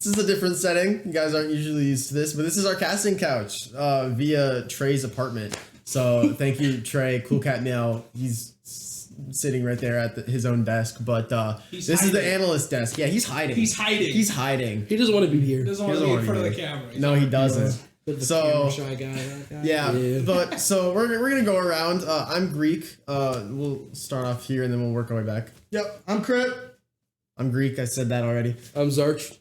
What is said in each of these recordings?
This is a different setting. You guys aren't usually used to this, but this is our casting couch via Trey's apartment. So thank you, Trey. Cool Cat Meow. He's sitting right there at his own desk, but this is the analyst desk. Yeah, he's hiding. He's hiding. He doesn't want to be here. He doesn't want to be in front of the camera. No, he doesn't. So shy guy, that guy. Yeah, but so we're gonna go around. I'm Greek. We'll start off here and then we'll work our way back. Yep, I'm Crip. I'm Greek. I said that already. I'm Zarch.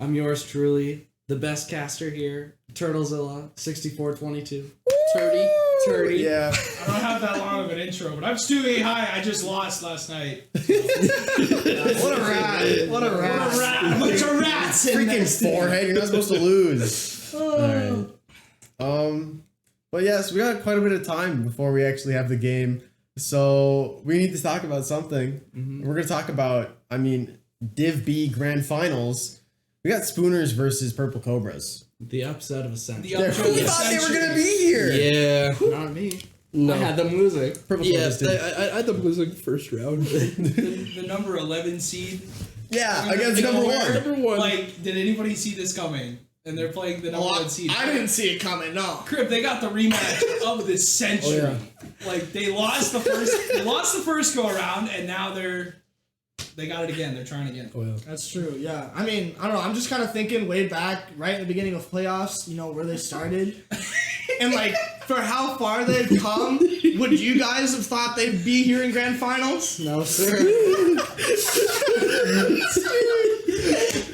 I'm yours truly, the best caster here, Turtlezilla, 6422. Turdy. Yeah. I don't have that long of an intro, but I'm Stu Hi. I just lost last night. What a rat! What a rat! A bunch of rats in Freaking forehead! You're not supposed to lose. All right. But yes, we got quite a bit of time before we actually have the game, so we need to talk about something. We're gonna talk about, Div B Grand Finals. We got Spooners versus Purple Cobras. The upset of a century. Who thought they were gonna be here? Yeah. Not me. No. I had them losing. Purple Yeah, Cobras did. I had them losing first round. The number 11 seed. Yeah, against number one. Number one. Like, did anybody see this coming? And they're playing the number 1 seed. I didn't see it coming. No. Crip, they got the rematch of the century. Oh, Like, they lost the first go around, and now they got it again. They're trying again. Oh, yeah. That's true. Yeah. I don't know. I'm just kind of thinking way back, right in the beginning of playoffs. Where they started, and like for how far they've come. Would you guys have thought they'd be here in grand finals? No, sir.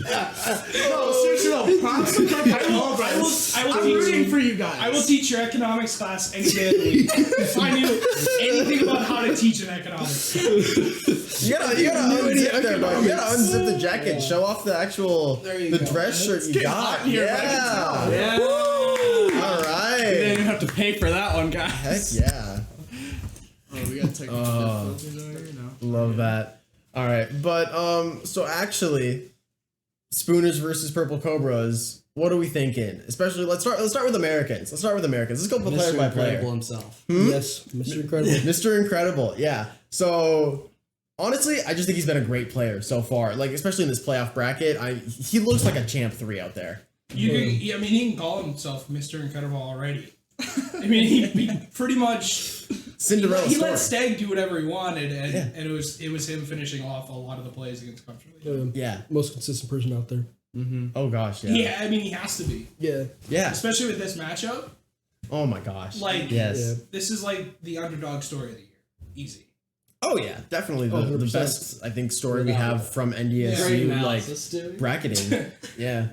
No, seriously, no. Props to Cobras. I will I'm teach rooting you. for you guys. I will teach your economics class any day of the week. If I knew anything about how to teach an economics. You gotta unzip there, bro. You gotta unzip the jacket, show off the actual dress shirt you got. Here, Yeah. Yeah. All You right. didn't even have to pay for that one, guys. Heck yeah. Oh, we gotta take Love that. All right, but so actually, Spooners versus Purple Cobras. What are we thinking? Especially, let's start with Americans. Let's go player Mr. by Incredible player. himself. Yes, Mr. Incredible. Mr. Incredible, yeah. So honestly, I just think he's been a great player so far. Like, especially in this playoff bracket, he looks like a champ 3 out there. He can call himself Mr. Incredible already. He pretty much Cinderella He story. let Stegg do whatever he wanted, and it was him finishing off a lot of the plays against Comfortably. Yeah. Most consistent person out there. Oh gosh, yeah. Yeah, he has to be, Yeah. especially with this matchup. Oh my gosh. Like, yes. this is like the underdog story of the year. Easy. Oh yeah, definitely the 100%. best I think story we have from Great NDSU analysis, like bracketing. Yeah.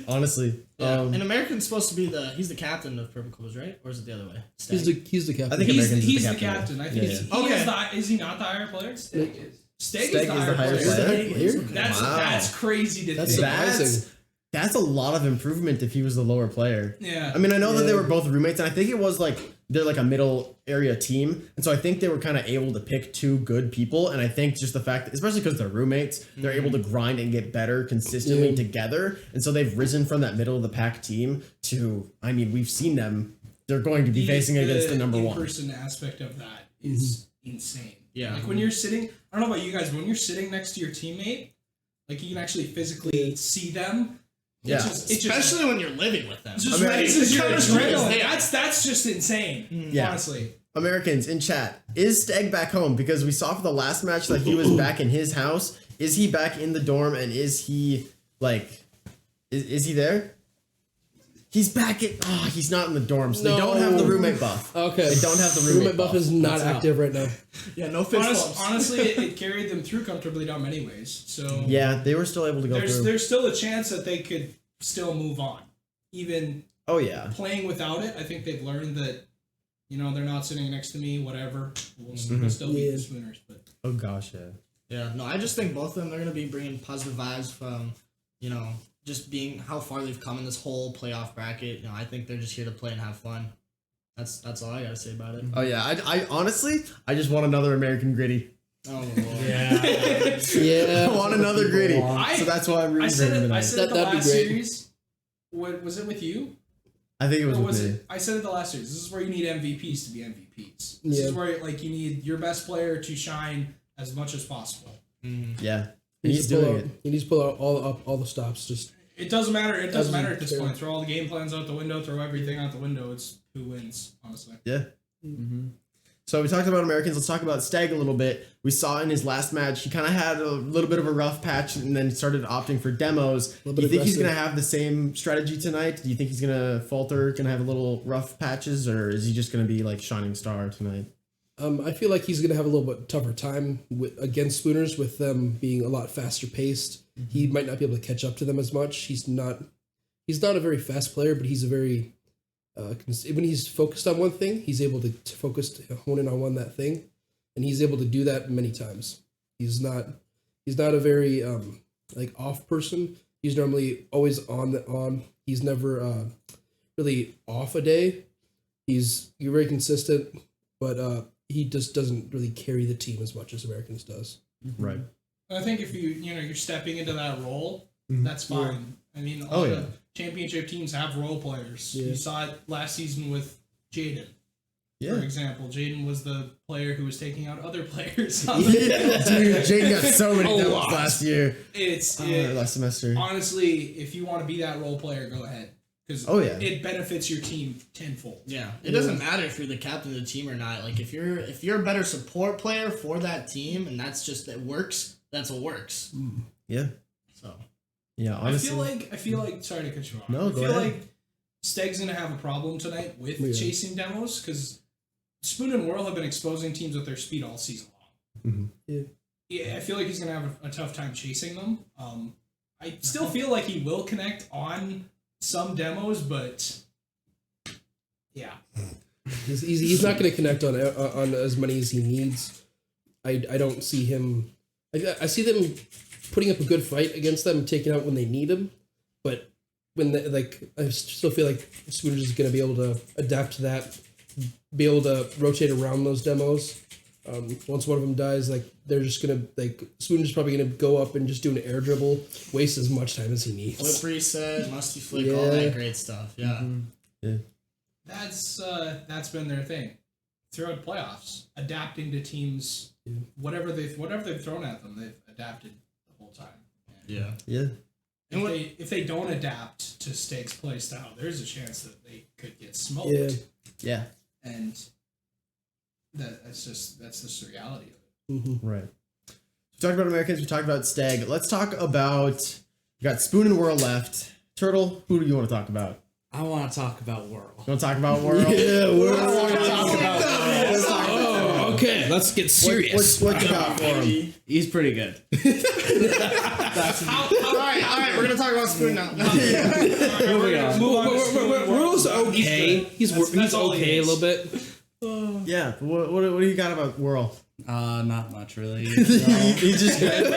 Honestly. And American's supposed to be he's the captain of Purple Cobras, right? Or is it the other way? He's the captain. I think He's Americans the captain. I think is he not the higher player? Stegg is. Stegg is the higher player. That's crazy to think. That's a lot of improvement if he was the lower player. Yeah. I know that they were both roommates, and I think it was like they're like a middle area team, and so I think they were kind of able to pick 2 good people, and I think just the fact, especially because they're roommates, they're able to grind and get better consistently together, and so they've risen from that middle of the pack team to, we've seen them, they're going to be facing against the number 1. The in-person aspect of that is insane. Yeah. Like when you're sitting, I don't know about you guys, but when you're sitting next to your teammate, like you can actually physically see them. Yeah. Especially when you're living with them. It's just raises your adrenaline. That's just insane. Honestly. Americans in chat, is Stegg back home? Because we saw for the last match that he was back in his house. Is he back in the dorm, and is he is he there? He's back at. He's not in the dorms. They don't have the roommate buff. Okay. They don't have the roommate buff. Is not active right now. Yeah, no fist bumps. Honestly, it carried them through comfortably dumb anyways. So yeah, they were still able to go through. There's still a chance that they could still move on, even. Oh yeah. Playing without it, I think they've learned that, they're not sitting next to me. Whatever, we'll still beat the Spooners. But oh gosh, yeah. Yeah, no, I just think both of them they're gonna be bringing positive vibes from, just being how far they've come in this whole playoff bracket. I think they're just here to play and have fun. That's all I gotta say about it. Oh yeah, I honestly, I just want another American Gritty. Oh Lord. Yeah. I want another Gritty. So that's why I'm rooting for him tonight. I said it the last series. What was it with you? I think it was with me. I said it the last series. This is where you need MVPs to be MVPs. This is where you need your best player to shine as much as possible. Yeah. He's doing it. He needs to pull out all the stops. Just It doesn't matter. It doesn't matter at this point. Throw all the game plans out the window. Throw everything out the window. It's who wins, honestly. Yeah. Mm-hmm. So we talked about Americans. Let's talk about Stegg a little bit. We saw in his last match, he kind of had a little bit of a rough patch and then started opting for demos. Do you think he's going to have the same strategy tonight? Do you think he's going to falter, going to have a little rough patches, or is he just going to be like shining star tonight? I feel like he's going to have a little bit tougher time against Spooners with them being a lot faster paced. Mm-hmm. He might not be able to catch up to them as much. He's not a very fast player, but he's a very when he's focused on one thing, he's able to hone in on that thing, and he's able to do that many times. He's not a very like off person. He's normally always on. He's never really off a day. You're very consistent, but he just doesn't really carry the team as much as Americans does. Right. I think if you're stepping into that role, that's fine. Yeah. I mean, all the championship teams have role players. Yeah. You saw it last season with Jaden. Yeah. For example, Jaden was the player who was taking out other players. Dude, Jaden got so many demos last year. Last semester. Honestly, if you want to be that role player, go ahead. Because it benefits your team tenfold. Yeah, it doesn't matter if you're the captain of the team or not. Like if you're a better support player for that team, and that's just it works. That's what works. Yeah. So. Yeah, honestly. I feel like. Sorry to cut you off. No, go ahead. I feel like Stegg's gonna have a problem tonight with chasing demos because Spoon and Whirl have been exposing teams with their speed all season long. Mm-hmm. Yeah, I feel like he's gonna have a tough time chasing them. I still feel like he will connect on some demos, but yeah, he's not going to connect on as many as he needs. I don't see him. I see them putting up a good fight against them and taking out when they need him, but when I still feel like Spooners is going to be able to adapt to that, be able to rotate around those demos. Once one of them dies, they're just gonna Spooners probably gonna go up and just do an air dribble, waste as much time as he needs. Flip reset, musty flick, all that great stuff. Yeah, yeah. That's been their thing throughout playoffs, adapting to teams. Yeah. Whatever they've thrown at them, they've adapted the whole time. Yeah. If they don't adapt to Stegg's play style, there's a chance that they could get smoked. Yeah. And that's just the reality of it. Mm-hmm. Right. We talked about Americans. We talked about Stegg. Let's talk about. You got Spoon and Whirl left. Turtle. Who do you want to talk about? I want to talk about Whirl. You want to talk about Whirl? Yeah, Whirl. I want to talk about Whirl. Okay, let's get serious. What you got for him? He's pretty good. All right, we're gonna talk about Spoon now. Whirl's okay. He's okay a little bit. Yeah, what do you got about Whirl? Not much really. He's just good.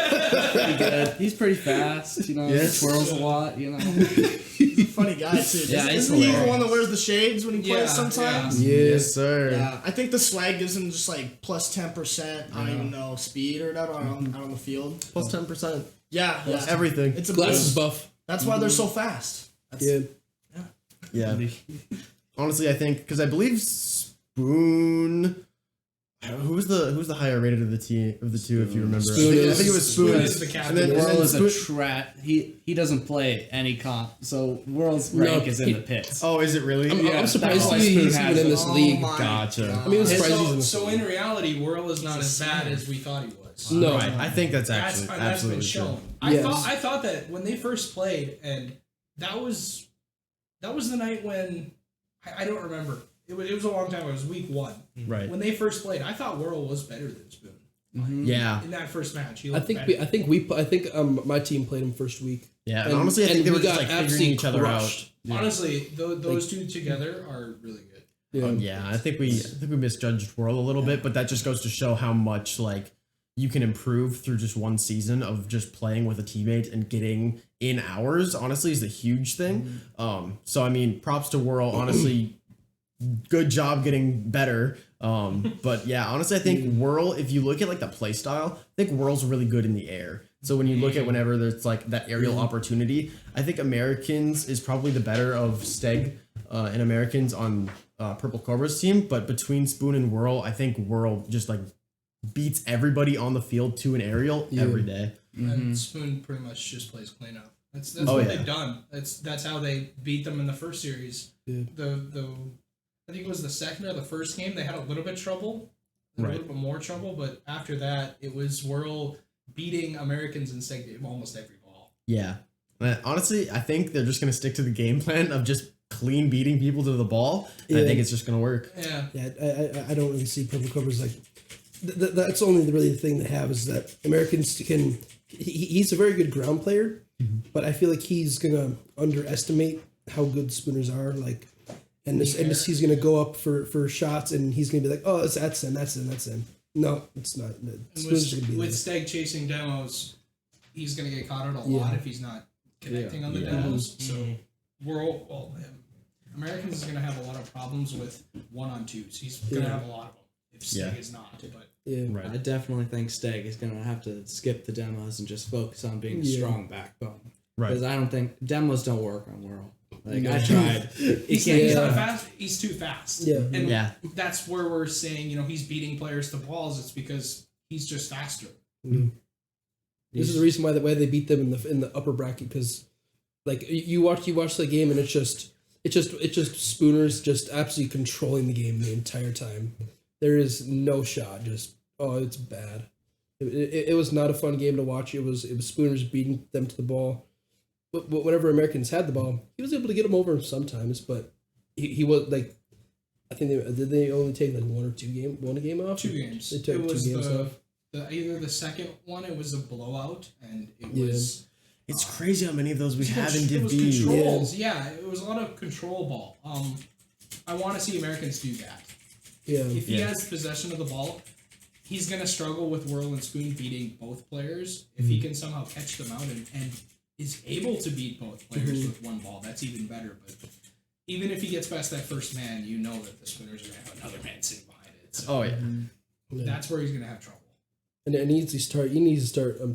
Pretty good. He's pretty fast. He twirls a lot. He's a funny guy too. He's he the one that wears the shades when he plays sometimes? Yeah. Yes, sir. Yeah, I think the swag gives him just plus 10%. I don't even know speed or that out on the field. Plus 10%. Yeah, everything. It's a glasses buff. That's why they're so fast. Yeah. Honestly, I think because I believe Spoon. Who's the higher rated of the two, if you remember? I think it was Spoon. And then Whirl is a trat. He doesn't play any comp, so Whirl's rank is in the pits. Oh, is it really? I'm surprised he's even in this league. Gotcha. God. I mean, so in reality, Whirl is not as bad as we thought he was. No, right. I think that's absolutely been shown. True. I thought that when they first played, and that was the night when I don't remember. It was a long time ago. It was week 1. Right. When they first played, I thought Whirl was better than Spoon. Yeah. In that first match, I think my team played him first week. Yeah. And honestly, I think they were just figuring each other out. Yeah. Honestly, those two together are really good. Yeah. I think we misjudged Whirl a little bit, but that just goes to show how much you can improve through just one season of just playing with a teammate and getting in hours. Honestly, is the huge thing. So I mean, props to Whirl. Honestly. Good job getting better. But yeah, honestly, I think Whirl, if you look at the play style, I think Whirl's really good in the air. So when you look at whenever there's that aerial opportunity, I think Americans is probably the better of Stegg and Americans on Purple Cobras team. But between Spoon and Whirl, I think Whirl just beats everybody on the field to an aerial every day. And Spoon pretty much just plays cleanup. That's what they've done. That's how they beat them in the first series. Yeah. I think it was the second or the first game they had a little bit trouble, a little bit more trouble, but after that it was Whirl beating Americans in Stegg almost every ball. Yeah. Honestly, I think they're just going to stick to the game plan of just clean beating people to the ball. And I think it's just going to work. Yeah. Yeah, I don't really see Purple Cobras like. That's only really the thing they have is that Americans can. He's a very good ground player, but I feel like he's gonna underestimate how good Spooners are. Like, and he's gonna go up for shots, and he's gonna be like, oh, that's in. No, it's not. With Stegg chasing demos, he's gonna get caught out a lot if he's not connecting on the demos. So Americans is gonna have a lot of problems with 1-on-2s. He's gonna have a lot of them if Stegg is not. But I definitely think Stegg is going to have to skip the demos and just focus on being a strong backbone. Right. Because I don't think demos don't work on Whirl. Like I tried. He's not fast. He's too fast. Yeah. And that's where we're saying, he's beating players to balls. It's because he's just faster. Mm-hmm. This is the reason why they beat them in the upper bracket, because like you watch the game and it's just Spooners just absolutely controlling the game the entire time. There is no shot. It's bad. It was not a fun game to watch. It was Spooners beating them to the ball. But whenever Americans had the ball, he was able to get them over sometimes. But he was like, I think they only take like one game off. 2 games. They took 2 games off. Either the second one, it was a blowout, and it was. It's crazy how many of those we have in Div It was B. controls. Yeah, it was a lot of control ball. I want to see Americans do that. Yeah. If he has possession of the ball, he's going to struggle with Whirl and Spoon beating both players. If he can somehow catch them out and is able to beat both players with one ball, that's even better. But even if he gets past that first man, you know that the Spooners are going to have another man sitting behind it. So that's where he's going to have trouble. And he needs to start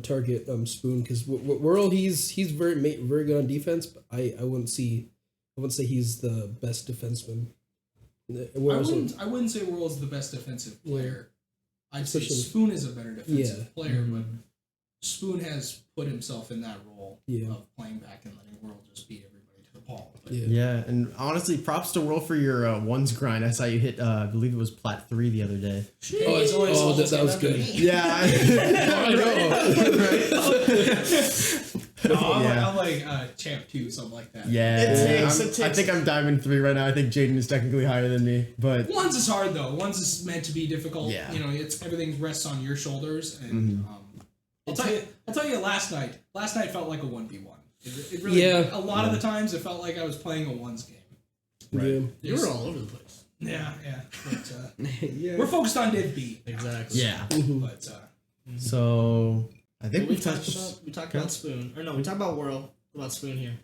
target Spoon, because Whirl he's very good on defense, but I wouldn't say he's the best defenseman. I wouldn't say Whirl's the best defensive player. I'd say Spoon is a better defensive player, but Spoon has put himself in that role of playing back and letting Whirl just beat everybody to the ball. But And honestly, props to Whirl for your ones grind. I saw you hit, I believe it was Plat 3 the other day. That was good. Yeah. I'm like champ 2, something like that. Yeah. I think I'm diamond 3 right now. I think Jaden is technically higher than me, but Ones is hard though. Ones is meant to be difficult. Yeah. It's everything rests on your shoulders, and I'll tell you. Last night felt like a 1v1. It really. A lot of the times it felt like I was playing a ones game. right. You were all over the place. Yeah. But, we're focused on Div B. Exactly. Yeah. But So I think we we've talked touched. about Spoon. Or no, we talked about Whirl. What about Spoon here?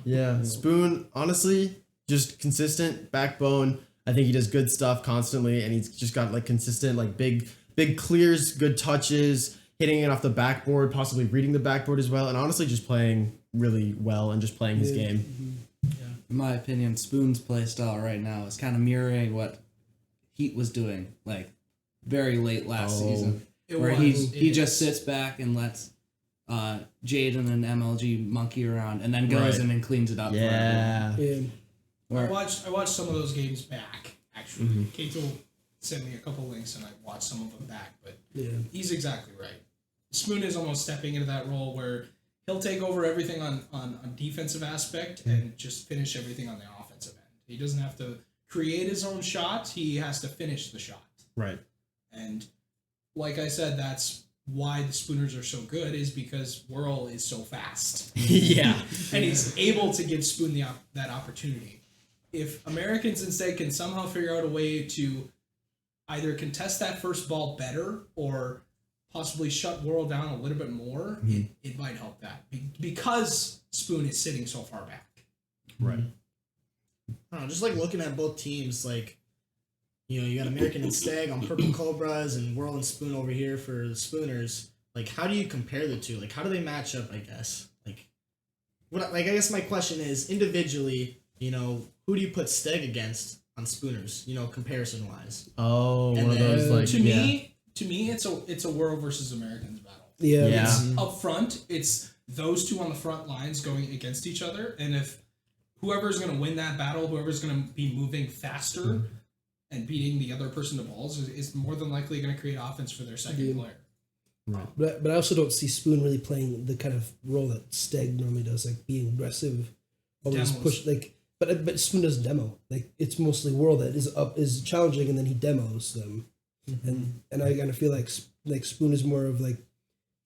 Yeah, Spoon, honestly, just consistent backbone. I think he does good stuff constantly, and he's just got like consistent, like big clears, good touches, hitting it off the backboard, possibly reading the backboard as well, and honestly just playing really well and just playing his game. In my opinion, Spoon's play style right now is kind of mirroring what Heat was doing, like very late last season, where he just sits back and lets Jaden and MLG monkey around, and then goes in and cleans it up. Yeah. I watched some of those games back. Actually, Kato sent me a couple links, and I watched some of them back. But he's exactly right. Spoon is almost stepping into that role where he'll take over everything on defensive aspect and just finish everything on the offensive end. He doesn't have to create his own shot. He has to finish the shot. Right. And like I said, that's why the Spooners are so good, is because Whirl is so fast. Yeah. And he's able to give Spoon that opportunity. If Americans instead can somehow figure out a way to either contest that first ball better or possibly shut Whirl down a little bit more, it might help that. Because Spoon is sitting so far back. Right. I don't know, just like looking at both teams, like, you got American and Stegg on Purple Cobras and Whirl and Spoon over here for the Spooners. Like, how do you compare the two? Like, how do they match up, I guess? I guess my question is, individually, who do you put Stegg against on Spooners, comparison-wise? Oh, And one of then, those, like, To me, it's a Whirl versus Americans battle. Yeah. It's up front. It's those two on the front lines going against each other, and if whoever's going to win that battle, whoever's going to be moving faster and beating the other person to balls is more than likely going to create offense for their second player. Right. But I also don't see Spoon really playing the kind of role that Stegg normally does, like being aggressive, always Demos. push like. But Spoon doesn't demo. Like it's mostly Whirl that is challenging, and then he demos them. And I kind of feel like Spoon is more of like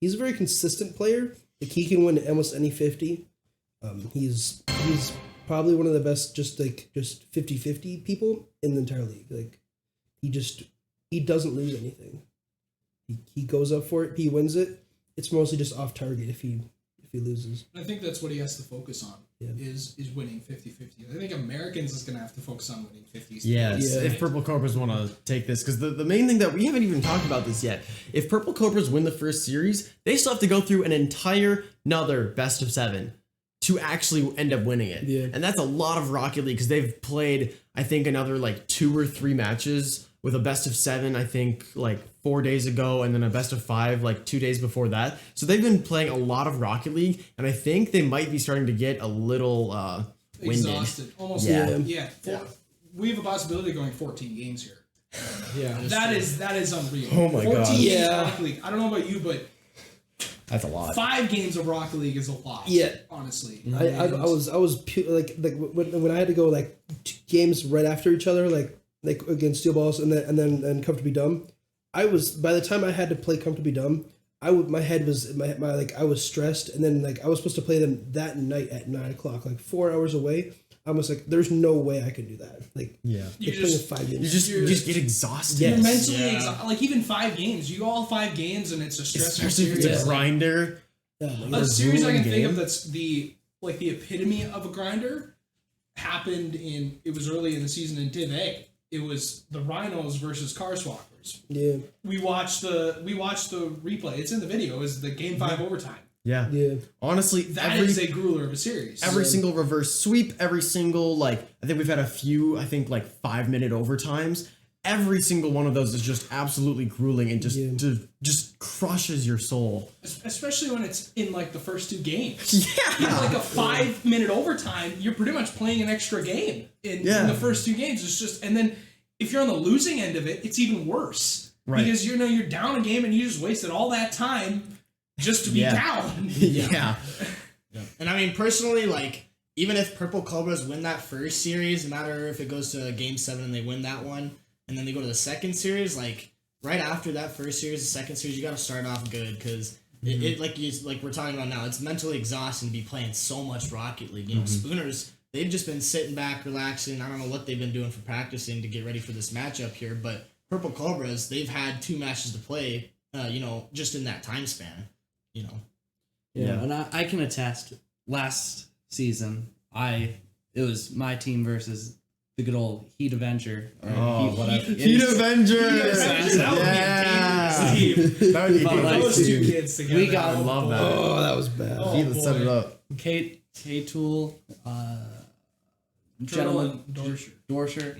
he's a very consistent player. Like he can win almost any 50. He's probably one of the best just 50-50 people in the entire league. Like he doesn't lose anything. He goes up for it. He wins it. It's mostly just off target if he loses. I think that's what he has to focus on. Yeah. Is winning 50-50. I think Americans is going to have to focus on winning 50s. Yes, Yeah. if Purple Cobras want to take this, because the main thing that we haven't even talked about this yet, if Purple Cobras win the first series, they still have to go through an entire another best of 7 to actually end up winning it. Yeah. And that's a lot of Rocket League, because they've played, I think, another like 2 or 3 matches with a best of 7, I think, like 4 days ago, and then a best of 5, like 2 days before that. So they've been playing a lot of Rocket League, and I think they might be starting to get a little winded. Exhausted. Almost. Yeah. Yeah. We have a possibility of going 14 games here. Yeah. That is unreal. Oh my 14 God. games Yeah. of Rocket League. I don't know about you, but That's a lot. 5 games of Rocket League is a lot. Yeah. Honestly. I was like when I had to go like 2 games right after each other like against Steel Balls and then Comfortably Dumb. I was by the time I had to play Comfortably Dumb, my head was my like I was stressed, and then like I was supposed to play them that night at 9:00, like 4 hours away. I was like, there's no way I could do that. Like Yeah. You playing just- 5 games. You just get exhausted. Yes. You're mentally Yeah. exhausted. Like even 5 games, you go all 5 games and it's a stressful Especially if series. it's a grinder. Oh my God. A series I can grueling think of game. that's the epitome of a grinder happened it was early in the season in Div A. It was the Rhinos versus Car Swappers. Yeah. We watched the replay. It's in the video. It was the game 5 overtime. Yeah. Yeah. Honestly, That is a grueler of a series. every single reverse sweep, every single, like, I think we've had a few, I think, like 5-minute overtimes. Every single one of those is just absolutely grueling and just crushes your soul. Especially when it's in like the first 2 games. Yeah. Like a 5-minute overtime, you're pretty much playing an extra game in the first 2 games. It's just, and then if you're on the losing end of it, it's even worse. Right. Because you're down a game and you just wasted all that time just to be down. Yeah. And I mean, personally, like, even if Purple Cobras win that first series, no matter if it goes to game 7 and they win that one, and then they go to the second series, like, right after that first series, the second series, you got to start off good, because it like we're talking about now, it's mentally exhausting to be playing so much Rocket League. You know, Spooners, they've just been sitting back, relaxing. I don't know what they've been doing for practicing to get ready for this matchup here, but Purple Cobras, they've had 2 matches to play, just in that time span, Yeah, Yeah. and I can attest. Last season, it was my team versus the good old Heat Avenger. Or Heat whatever. Heat Avenger! That would be a dangerous team. That would be But, like, Those 2 kids together. we got- I love that. Oh, that was bad. Oh, Heat set it boy. up. K-Tool, Gentleman Dorsher,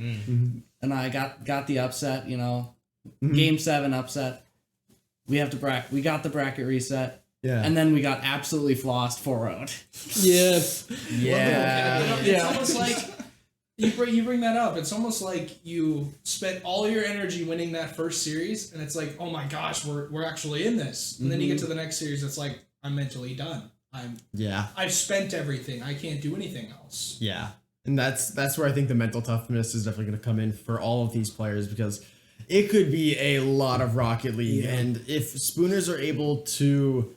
and I got the upset. Game 7 upset. We got the bracket reset. Yeah. And then we got absolutely flossed 4-0. Yeah. Yeah. It's almost like you bring that up. It's almost like you spent all your energy winning that first series, and it's like, oh my gosh, we're actually in this. And then you get to the next series, it's like, I'm mentally done. I've spent everything. I can't do anything else. Yeah. And that's where I think the mental toughness is definitely going to come in for all of these players, because it could be a lot of Rocket League. And if Spooners are able to,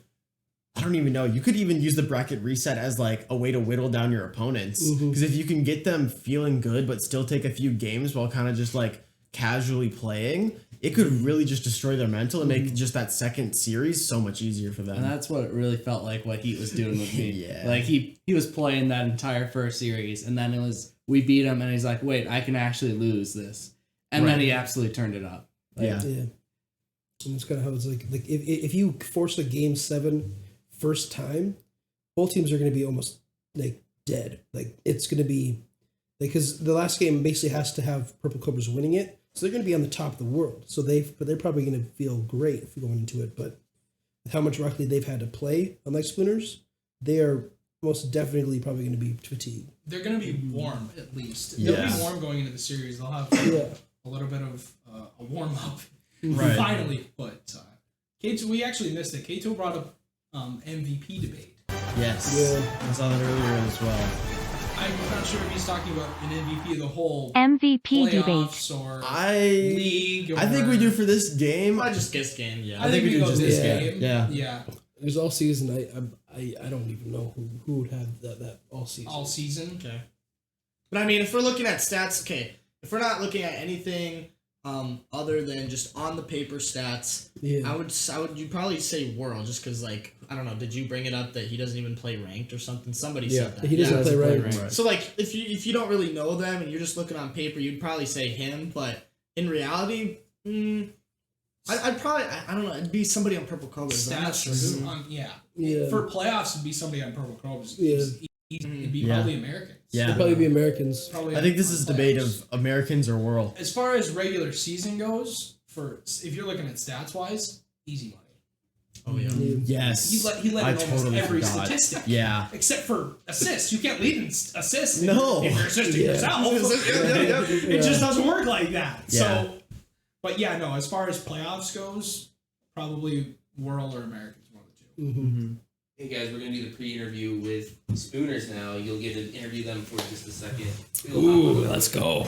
I don't even know, you could even use the bracket reset as like a way to whittle down your opponents. Because if you can get them feeling good but still take a few games while kind of just like casually playing, it could really just destroy their mental and make just that second series so much easier for them. And that's what it really felt like what Heat was doing with me. Yeah. Like he was playing that entire first series, and then we beat him, and he's like, wait, I can actually lose this. And then he absolutely turned it up. Yeah. Yeah. And that's kind of how it's like if you force a game 7 first time, both teams are going to be almost like dead. Like it's going to be like, because the last game basically has to have Purple Cobras winning it, so they're going to be on the top of the world. So they're probably going to feel great if we go into it. But with how much Rocket League they've had to play, unlike Spooners, they are most definitely probably going to be fatigued. They're going to be warm at least. They'll be warm going into the series. They'll have a little bit of a warm up finally. But K2, we actually missed it. K2 brought up MVP debate. Yes. Yeah. I saw that earlier as well. I'm not sure if he's talking about an MVP of the whole MVP debate. playoffs or league. I think we do for this game. I just guess game. Yeah. I think we do just this game. game. Yeah. Because all season, I don't even know who would have that all season. All season. Okay. But I mean, if we're looking at stats, if we're not looking at anything other than just on the paper stats, I would you probably say Whirl just because like I don't know. Did you bring it up that he doesn't even play ranked or something? Somebody said that. He doesn't play ranked. Right. So like if you don't really know them and you're just looking on paper, you'd probably say him. But in reality, I'd probably I don't know. It'd be somebody on Purple Cobras. Stats. For playoffs, it'd be somebody on Purple Cobras. It'd be probably Americans. Yeah. It'd probably be Americans. I think this is a debate of Americans or Whirl. As far as regular season goes, if you're looking at stats wise, easy money. Oh yeah. Yes. He led in almost every statistic. Yeah. Except for assists. You can't lead in assists. No. If you're assisting yourself. It just doesn't work like that. Yeah. So, but yeah, no. As far as playoffs goes, probably Whirl or Americans, one of the two. Mm-hmm. Hey guys, we're gonna do the pre-interview with Spooners now. You'll get to interview them for just a second. Ooh, let's go.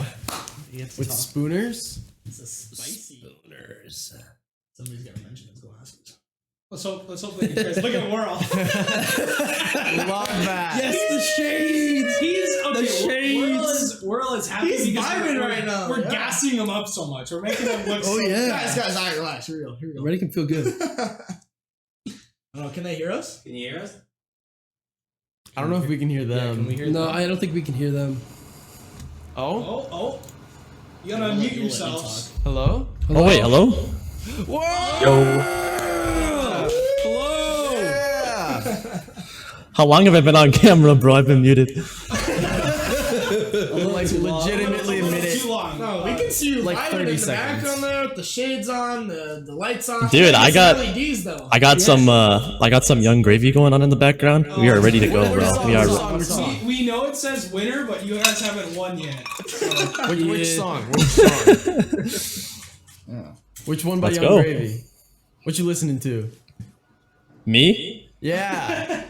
With Spooners? It's a spicy. Spooners. Somebody's got to mention his glasses. Let's hope they can look at Whirl. Love that. Yes, the shades. The shades. Whirl is happy He's because vibing right now. We're gassing him up so much. We're making him look so Guys, all right, relax. Here we go. Ready can feel good. Oh, can they hear us? Can you hear us? I don't know if we can hear them. Can we hear No, them? I don't think we can hear them. Oh. You gotta unmute yourselves. Hello? Oh wait, hello? Whoa! Yo. Hello! Yeah! How long have I been on camera, bro? I've been muted. Like legitimately a minute. Too long. No, we can see you Like vibing 30 in the seconds. background there with the shades on, the lights on. Dude, I got- LEDs though. I got some young gravy going on in the background. We are ready to go, bro. We are. Which song? We know it says winner, but you guys haven't won yet. So. Which song? Which song? Which one by Let's Young go. Gravy? What you listening to? Me? Yeah.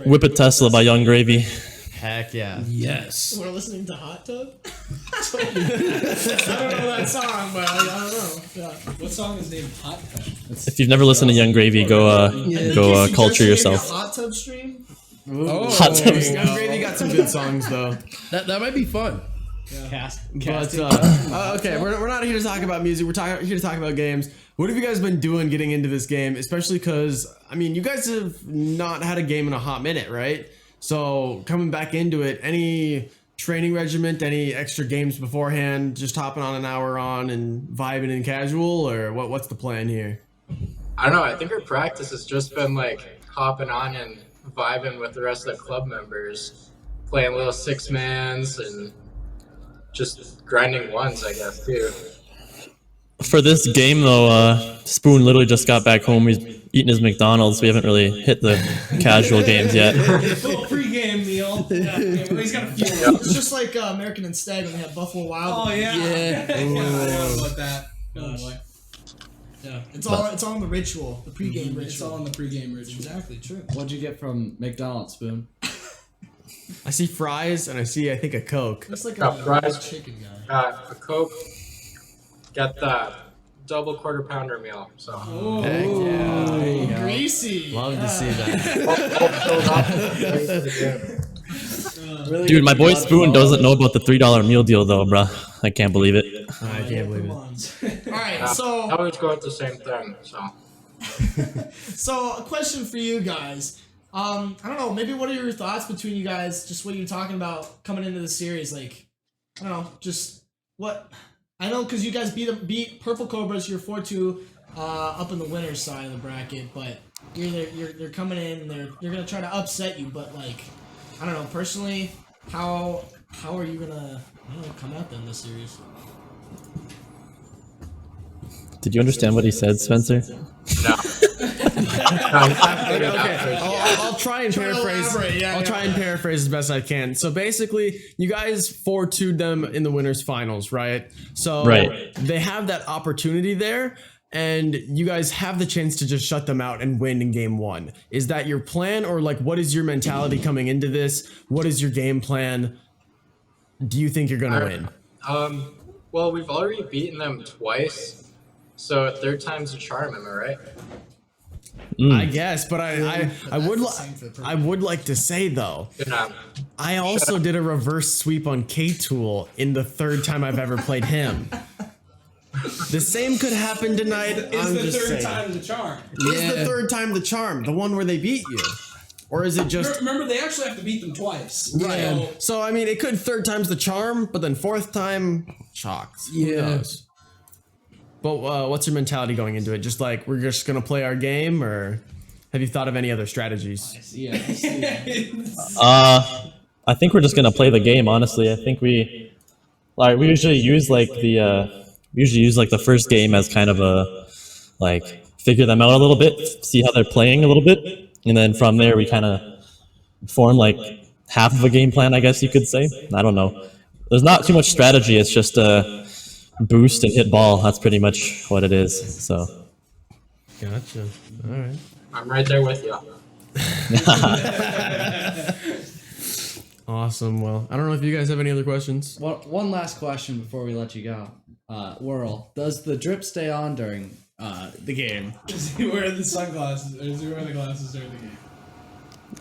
Whip a Tesla by Young Gravy. Heck yeah. Yes. We're listening to Hot Tub. I don't know that song, but I don't know. Yeah. What song is named Hot Tub? If you've never listened to Young Gravy, go culture yourself. A hot tub stream. Oh, Hot Tub. Young Gravy got some good songs though. That might be fun. But okay, we're not here to talk about music. We're here to talk about games. What have you guys been doing getting into this game? Especially because I mean, you guys have not had a game in a hot minute, right? So coming back into it, any training regiment, any extra games beforehand, just hopping on an hour on and vibing in casual, or what's the plan here? I don't know. I think our practice has just been like hopping on and vibing with the rest of the club members, playing little six mans and just grinding ones, I guess, too. For this game, though, Spoon literally just got back home. He's eating his McDonald's. We haven't really hit the casual games yet. Little pregame meal. Yeah, he's got a few. It's just like American and Stegg when they have Buffalo Wild. Oh yeah. Yeah. I know about that. Gosh. Oh boy. Yeah, it's all in the ritual, the pregame ritual. It's all in the pregame ritual. Exactly true. What'd you get from McDonald's, Spoon? I see fries and I think a Coke. It's like Got a fries. chicken guy. Got a Coke. Got the double quarter pounder meal. So Oh. Heck yeah. There you go. Greasy. Love to see that. Dude, my boy Spoon doesn't know about the $3 meal deal, though, bruh. I can't believe it. I can't believe it. All right, so I always go with the same thing. So a question for you guys. I don't know. Maybe what are your thoughts between you guys? Just what you're talking about coming into the series. Like, I don't know. Just what I know because you guys beat Purple Cobras. You're 4-2 up in the winners side of the bracket, but you're coming in and they're gonna try to upset you. But like, I don't know. Personally, how are you gonna come at them this series? Did you understand what he said, Spencer? no. Okay. I'll try and paraphrase. I'll try and paraphrase as best I can. So basically, you guys 4-2'd them in the winners finals, right? So Right. they have that opportunity there, and you guys have the chance to just shut them out and win in game 1. Is that your plan, or like what is your mentality coming into this? What is your game plan? Do you think you're gonna win? Well, we've already beaten them twice, so third time's a charm. Am I right? I guess, but I would like to say though, I also did a reverse sweep on K-Tool in the 3rd time I've ever played him. The same could happen tonight. Is the third time the charm? Is the 3rd time the charm? The one where they beat you? Or is it just... Remember, they actually have to beat them twice. Right. So, I mean, it could 3rd time's the charm, but then 4th time, shocks. Who knows? But what's your mentality going into it? Just like, we're just going to play our game, or have you thought of any other strategies? I think we're just gonna play the game. Honestly, I think we usually use like the first game as kind of a like figure them out a little bit, see how they're playing a little bit, and then from there we kind of form like half of a game plan, I guess you could say. I don't know. There's not too much strategy. It's just boost and hit ball. That's pretty much what it is. So. Gotcha. All right. I'm right there with you. Awesome. Well, I don't know if you guys have any other questions. One last question before we let you go. Whirl, does the drip stay on during the game? Is he wearing the sunglasses? Or is he wearing the glasses during the game?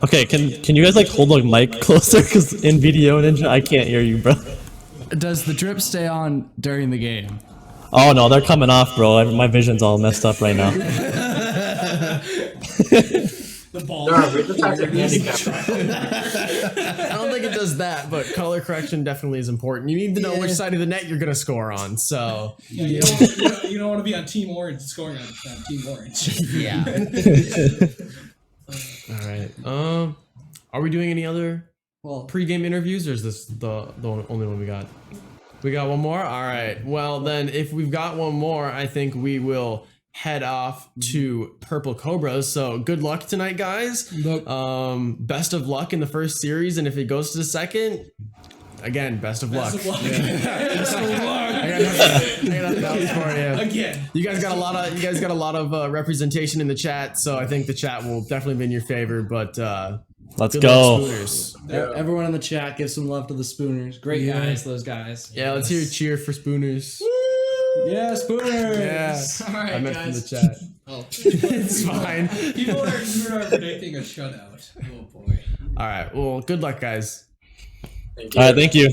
Okay, can you guys like hold the mic closer? Because in video Ninja, I can't hear you, bro. Does the drip stay on during the game? Oh no, they're coming off, bro. My vision's all messed up right now. The ball. No, we just have to handicap. I don't think it does that, but color correction definitely is important. You need to know which side of the net you're going to score on, so... Yeah, you don't want to be on Team Orange scoring on Team Orange. Yeah. All right. Are we doing any other pre-game interviews, or is this the only one we got? We got one more? All right. Well, then, if we've got one more, I think we will head off to Purple Cobras. So good luck tonight, guys. Best of luck in the first series, and if it goes to the second, again, best of luck. Best of luck. Best of luck. I got nothing for you. Again. You guys got a lot of representation in the chat, so I think the chat will definitely be in your favor. But let's go. Everyone in the chat, give some love to the Spooners. Great guys, those guys. Yeah, let's hear a cheer for Spooners. Yeah, Spooners. Yeah. All right, I meant guys. from the chat. Oh, It's fine. People are predicting a shutout. Oh boy. All right. Well, good luck, guys. All right, thank you.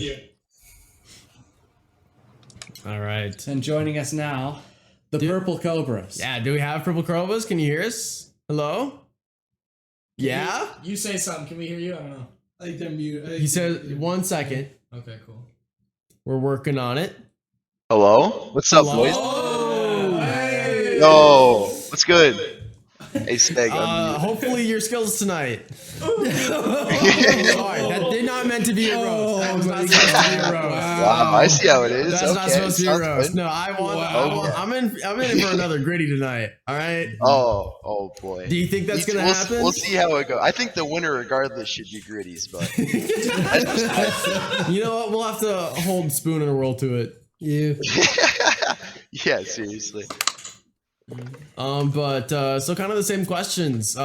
All right. And joining us now, the Purple Cobras. Yeah. Do we have Purple Cobras? Can you hear us? Hello? Yeah. You say something. Can we hear you? I don't know. I think they're mute. He said 1 second. Okay, cool. We're working on it. Hello? What's up, boys? Oh, hey. Yo, what's good? Hey, Stegg. Hopefully your skills tonight. Sorry, that did not meant to be a roast. That was not supposed to be a roast. Wow, I see how it is. That's okay, not supposed to be a roast. good. No, I'm in it for another gritty tonight. All right. Oh boy. Do you think that's gonna happen? We'll see how it goes. I think the winner, regardless, should be gritties, but You know what? We'll have to hold Spoon and Whirl to it. Yeah. yeah, seriously. So kind of the same questions.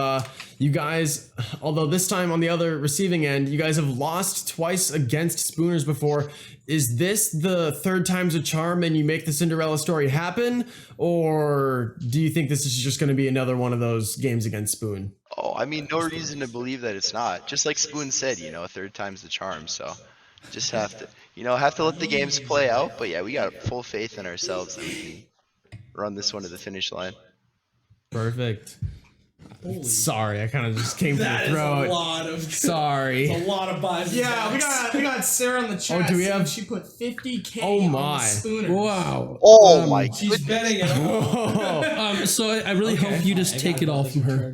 You guys, although this time on the other receiving end, you guys have lost twice against Spooners before. Is this the 3rd time's a charm and you make the Cinderella story happen? Or do you think this is just going to be another one of those games against Spoon? Oh, I mean, no reason to believe that it's not. Just like Spoon said, 3rd time's the charm, so just have to let the games play out. But yeah, we got full faith in ourselves that we can run this one to the finish line. Perfect. Sorry, I kind of just came to the throat. A lot of Sorry. a lot of buys. Yeah, we got Sarah in the chat. Oh, do we have? She put 50K Oh on my. the Spooner. Wow. Oh my She's goodness. betting it all. So I really hope you just take it all from her.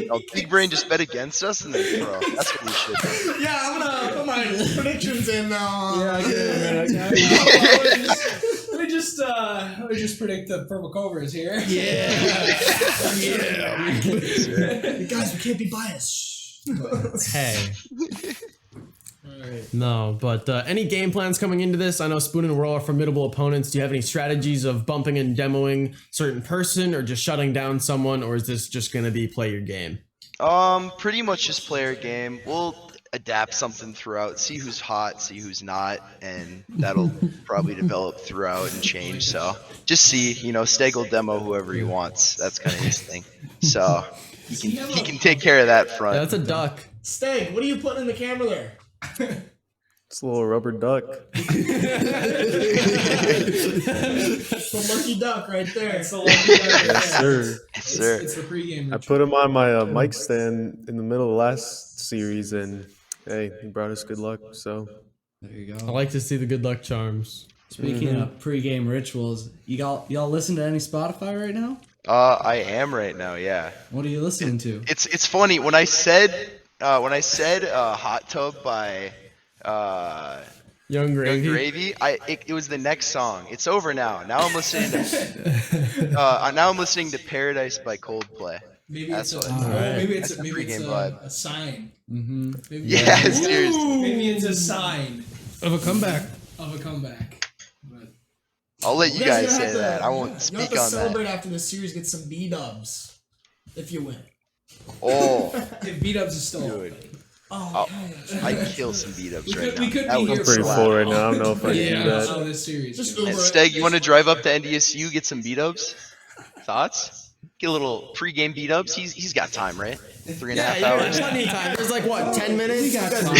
No, Big Brain just bet against us and then throw. That's what we should do. Yeah, I'm gonna put my predictions in now. Let me just predict the purple Cobras here. Yeah. Guys, we can't be biased. Hey. No, but any game plans coming into this? I know Spoon and Whirl are formidable opponents. Do you have any strategies of bumping and demoing certain person, or just shutting down someone, or is this just gonna be play your game? Pretty much just play our game. We'll adapt something throughout, see who's hot, see who's not, and that'll probably develop throughout and change. So just see, Stegg will demo whoever he wants. That's kind of his thing. So he can take care of that front. Yeah, that's a duck. Stegg, what are you putting in the camera there? It's a little rubber duck. It's a lucky duck right there. It's the lucky duck right there. Yes, sir. Yes, sir. It's the pregame. I put him on my mic stand in the middle of last series, and hey, he brought us good luck. So There you I go. like to see the good luck charms. Speaking of pregame rituals, y'all listen to any Spotify right now? I am right now, yeah. What are you listening to? It's funny when I said Hot Tub by Young Gravy. Young Gravy, it was the next song. It's over now. Now I'm listening to Paradise by Coldplay. Maybe That's it's what- maybe That's it's the pregame a vibe. sign. Mm-hmm. Maybe Yeah, seriously. Maybe it's a sign Of a comeback. of a comeback. But I'll let you You guys guys say have to- that. I won't You have speak to on celebrate that. after the series, get some B-dubs if you win. Oh, if B-dubs is still dude. open. Oh, I'd kill some beat-ups right now. We could That be would here I'm pretty for full right now. I don't know if I yeah, can do that. so this series. Just dude. And Uber it. Stegg, you want to drive up to NDSU, get some beat-ups? Thoughts? Get a little pre-game beat-ups? He's got time, right? 3.5 hours. Plenty of time. There's like what, 10 minutes? We got time.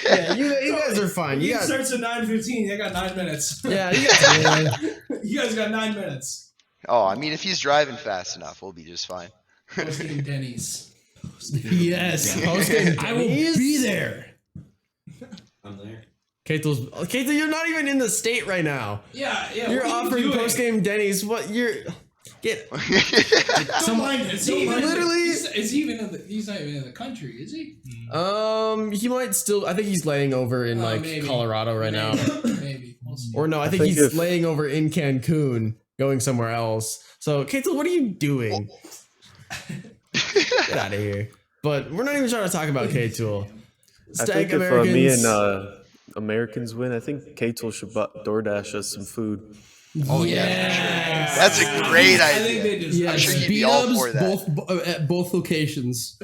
Yeah, you guys are fine. You It got starts at 9:15. They got 9 minutes. yeah, you got You guys got 9 minutes. Oh, I mean, if he's driving fast enough, we'll be just fine. Post-game Denny's. Yes. I will be there. I'm there. Kato, you're not even in the state right now. Yeah. You're what are you offering doing? post game Denny's. What you're get? Don't mind it. Is he even Literally- is he even he's not even in the country, is he? He might still. I think he's laying over in like maybe. Colorado right now. Maybe. We'll see. Or no, I think think he's if- laying over in Cancun, going somewhere else. So, Kato, what are you doing? Get out of here. But we're not even trying to talk about K-Tool. I Stegg think if Americans. me and Americans win, I think Katel should DoorDash us some food. Oh, yeah. That's a great I think idea. they just Yeah, I'm sure he'd be all B-dubs for that. both at both locations.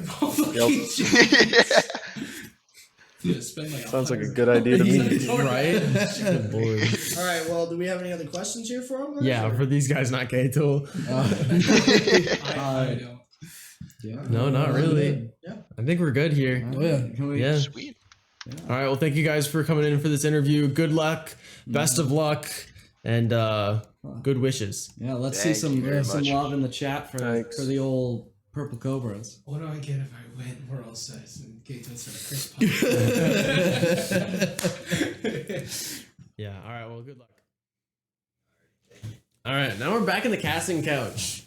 Yeah, spend like Sounds like a good idea to me. Right? Good boy. all right. Well, do we have any other questions here for him? Yeah, for these guys, not K-Tool. I don't. Yeah. No, not really. Yeah. I think we're good here. Oh yeah. Can we, Yeah. Sweet. All right. Well, thank you guys for coming in for this interview. Good luck. Best of luck. And good wishes. Yeah, let's Thank see you very some much. love in the chat for Thanks. the old purple Cobras. What do I get if I win? Whirl says and Gates and Chris Pop. Yeah. All right. Well, good luck. All right. Now we're back in the casting couch.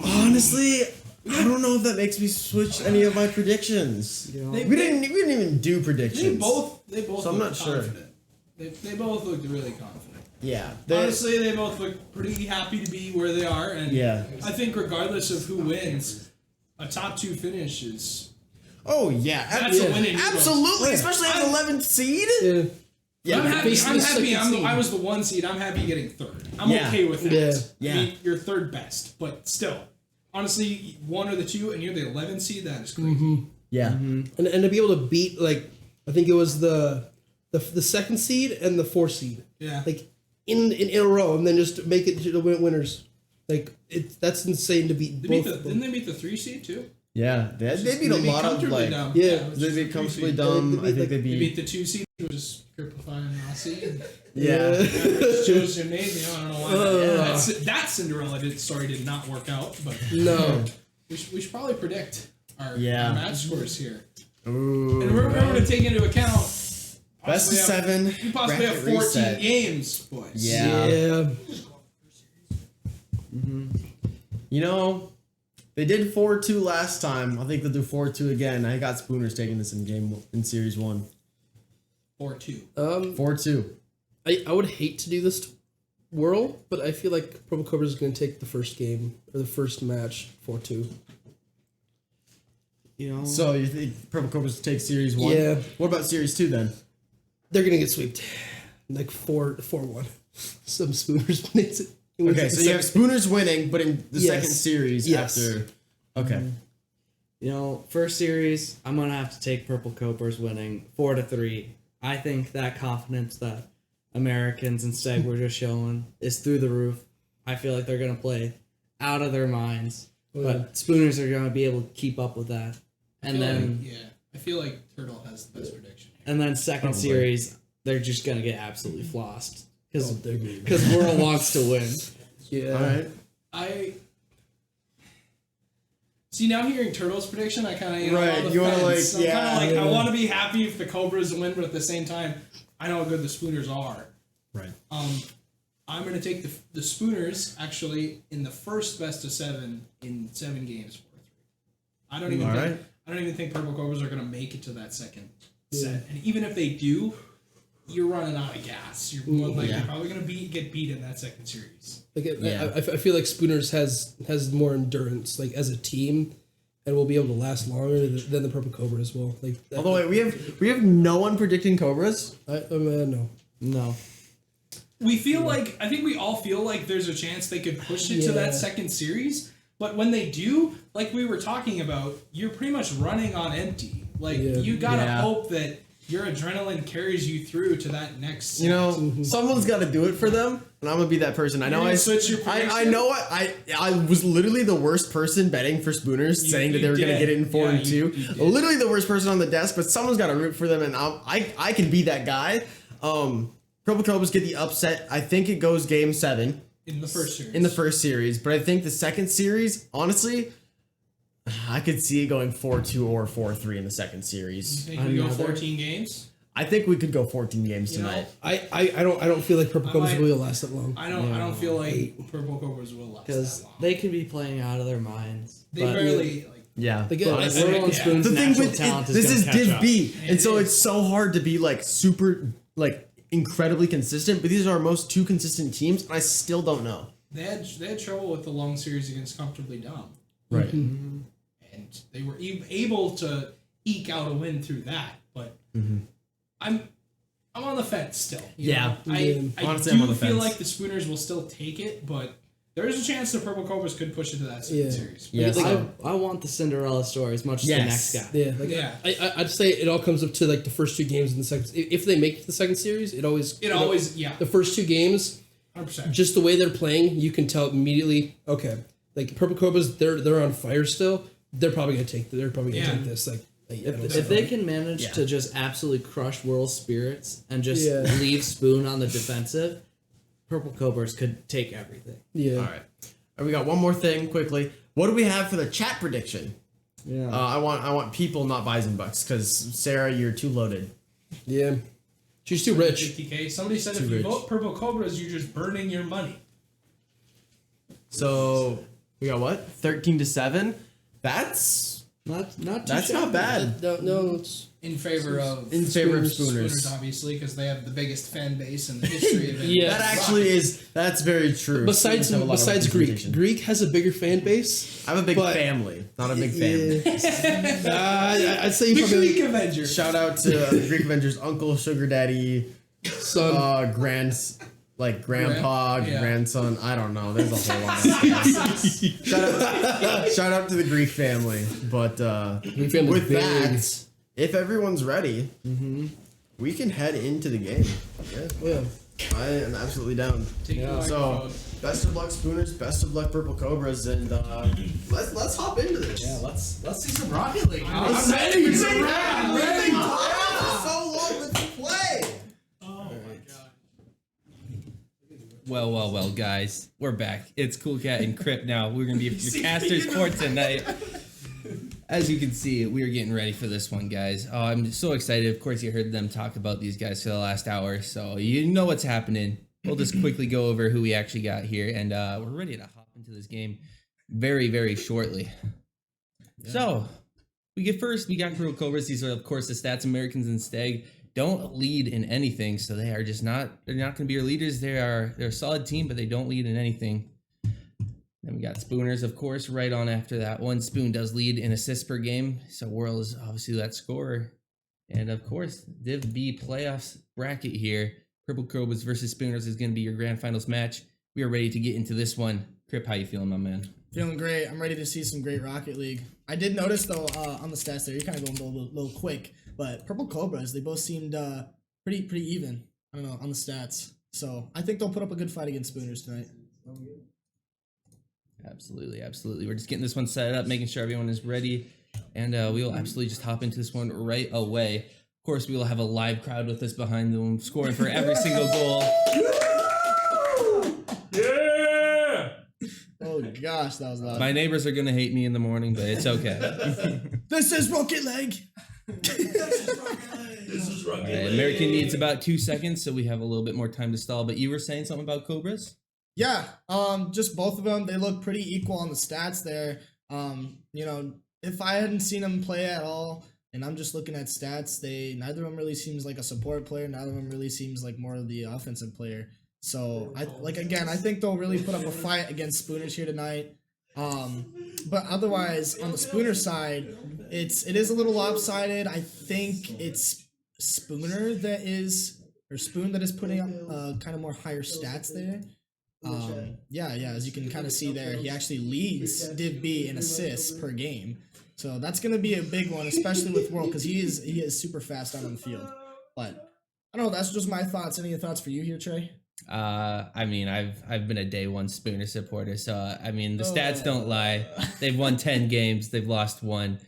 Honestly, I don't know if that makes me switch any of my predictions. We didn't even do predictions. They both So I'm looked not sure. confident. They both looked really confident. Yeah. Honestly, they both look pretty happy to be where they are, and Yeah. I think regardless of who wins, a top 2 finish is Oh yeah. That's a win in Euros. Absolutely, especially as 11th seed. Yeah. Yeah. I'm happy. facing I'm the happy. second seed. I was the 1 seed. I'm happy getting 3rd. I'm Yeah. okay with that. Yeah. I mean, you're 3rd best, but still, honestly, 1 or the 2, and you're the 11th seed. That is crazy. Yeah. And to be able to beat, like, I think it was the 2nd seed and the 4th seed, Yeah. like in a row, and then just make it to the winners. Like that's insane to beat They both. didn't they beat the 3 seed too? Yeah. They beat a lot of comfortably like. dumb. Yeah. it was They just beat the 3 comfortably seed. dumb. I think they They beat. beat the 2 seed, which was Kripify and Rossi. And Yeah. chose Gymnasium. I don't know why. That Cinderella story did not work out, but No. we should probably predict our match scores here. Ooh. And remember to take into account Best of 7. you possibly have bracket 14 reset. games, boys. Yeah. Yeah. You know, they did 4-2 last time. I think they'll do 4-2 again. I got Spooners taking this in series 1. 4-2. 4-2. I would hate to do this Whirl, but I feel like Purple Cobras is going to take the first game or the first match 4-2. You know, So you think Purple Cobras take series 1? Yeah. What about series 2 then? They're going to get swept, like 4-1. Some Spooners wins it. Okay, so you have Spooners winning, but in the second series Yes. after. Okay. you know, first series, I'm gonna have to take Purple Cobras winning 4-3. I think that confidence that Americans and Stegg were just showing is through the roof. I feel like they're gonna play out of their minds, but Spooners are gonna be able to keep up with that. And then, I feel like Turtle has the best prediction. and then second series, they're just gonna get absolutely flossed because Oh, Whirl wants to win. Yeah. All right. I see now hearing Turtle's prediction. I kind of Right, on the you wanna, fence. like, I'm kind of like yeah. I want to be happy if the Cobras win, but at the same time, I know how good the Spooners are. Right. I'm going to take the Spooners actually in the first best of 7 in 7 games 4-3. I don't even think Purple Cobras are going to make it to that second set, and even if they do, you're running out of gas. You're more likely probably going to get beat in that second series. Like, I feel like Spooners has more endurance, like as a team, and will be able to last longer than the Purple Cobras will. Like, Although wait, we have no one predicting Cobras. No. We feel like I think we all feel like there's a chance they could push it to that second series, but when they do, like we were talking about, you're pretty much running on empty. Like you gotta hope that your adrenaline carries you through to that next set. You know, someone's got to do it for them, and I'm gonna be that person. I know I know I was literally the worst person betting for Spooners, saying that they were gonna get it in 4 and 2. Literally the worst person on the desk, but someone's got to root for them, and I can be that guy. Purple Cobras get the upset. I think it goes game 7 in the first series. But I think the second series, honestly, I could see it going 4-2 or 4-3 in the second series. You think we go 14 games? I think we could go 14 games tonight. I don't feel like Purple Cobras will last that long. I don't feel like Purple Cobras will last because that long. they could be playing out of their minds. They barely Yeah. Whirl and Spoon's The thing natural with talent this is gonna catch Div up. B, and so it's so hard to be like super like incredibly consistent. But these are our most 2 consistent teams, and I still don't know. They had trouble with the long series against Comfortably Dumb. Right. And they were able to eke out a win through that, but I'm on the fence still. You know? I Honestly, do I'm on the feel fence. like the Spooners will still take it, but there is a chance the Purple Cobras could push it to that second series. Yes. I want the Cinderella story as much as the next guy. I'd say it all comes up to like the first 2 games in the second. If they make it to the second series, it always the first 2 games, 100%. just the way they're playing, you can tell immediately. Okay, like Purple Cobras, they're on fire still. They're probably gonna take this. Like if they can manage to just absolutely crush Whirl's spirits and just leave Spoon on the defensive, Purple Cobras could take everything. Yeah. All right. And we got one more thing quickly. What do we have for the chat prediction? Yeah. I want people, not Bison Bucks, because Sarah, you're too loaded. Yeah. She's too rich. 50K. Somebody said Too if you rich. vote Purple Cobras, you're just burning your money. So we got what? 13-7. That's not bad. No, it's In favor of Spooners. obviously, because they have the biggest fan base in the history of it. Yeah. That actually that's very true. besides Spooners have a lot of Greek. representation. Greek has a bigger fan base. I have a big family, not a big family. I'd say you The probably Greek Avengers. Shout out to the Greek Avengers, uncle, sugar daddy, son. grandpa, Yeah. grandson. I don't know. There's a whole lot of stuff. Shout out to the Greek family. But Greek family's with big. that, if everyone's ready, we can head into the game. Yeah. I am absolutely down. Take the So, microphone. best of luck Spooners, best of luck Purple Cobras, and let's hop into this. Yeah, let's see some Rocket League. I'm ready for some I'm round. ready. So long with the play. Well, guys, we're back. It's Cool Cat and Crip now. We're gonna be your casters court tonight. As you can see, we are getting ready for this one, guys. Oh, I'm so excited. Of course, you heard them talk about these guys for the last hour, so you know what's happening. We'll just quickly go over who we actually got here, and we're ready to hop into this game very, very shortly. So, we got Purple Cobras. These are, of course, the Stats Americans and Stegg. don't lead in anything, so they are just they're not going to be your leaders. They're a solid team, but they don't lead in anything. Then we got Spooners, of course, right on after that one. Spoon does lead in assists per game, so Whirl is obviously that scorer. And of course, Div B playoffs bracket here. Purple Cobras versus Spooners is going to be your grand finals match. We are ready to get into this one. Crip, how you feeling, my man? Feeling great. I'm ready to see some great Rocket League. I did notice, though, on the stats there, you're kind of going a little quick, but Purple Cobras, they both seemed pretty even, I don't know, on the stats. So I think they'll put up a good fight against Spooners tonight. Absolutely, absolutely. We're just getting this one set up, making sure everyone is ready, and we will absolutely just hop into this one right away. Of course, we will have a live crowd with us behind them, scoring for every single goal. Yeah! Oh gosh, that was loud. My neighbors are gonna hate me in the morning, but it's okay. This is Rocket League. All right, American needs about 2 seconds, so we have a little bit more time to stall. But you were saying something about Cobras? Yeah, just both of them. They look pretty equal on the stats there. You know, if I hadn't seen them play at all, and I'm just looking at stats, neither of them really seems like a support player. Neither of them really seems like more of the offensive player. So I think they'll really put up a fight against Spooners here tonight. But otherwise, on the Spooner side, it is a little lopsided. I think it's Spoon that is putting up kind of more higher stats there. Yeah, as you can kind of see there, he actually leads Div B in assists per game. So that's going to be a big one, especially with Whirl, because he is super fast out on the field. But I don't know, that's just my thoughts. Any thoughts for you here, Trey? I mean, I've been a day one Spooner supporter, so I mean the stats don't lie. They've won 10 games, they've lost 1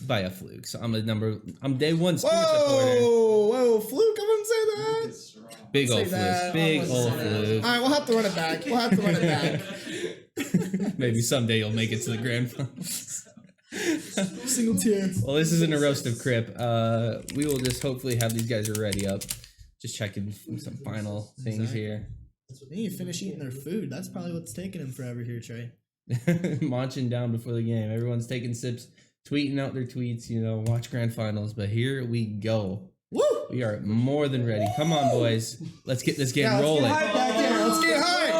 by a fluke. So I'm day one Spooner supporter. Whoa, fluke! I wouldn't say that. Big old fluke. Big old fluke. All right, we'll have to run it back. Maybe someday you'll make it to the grand finals. Single tier. Well, this isn't a roast of Crip. We will just hopefully have these guys ready up. Just checking some final things here. They need to finish eating their food. That's probably what's taking them forever here, Trey. Munching down before the game. Everyone's taking sips, tweeting out their tweets, watch grand finals. But here we go. Woo! We are more than ready. Come on, boys. Let's get this game rolling. Let's get high.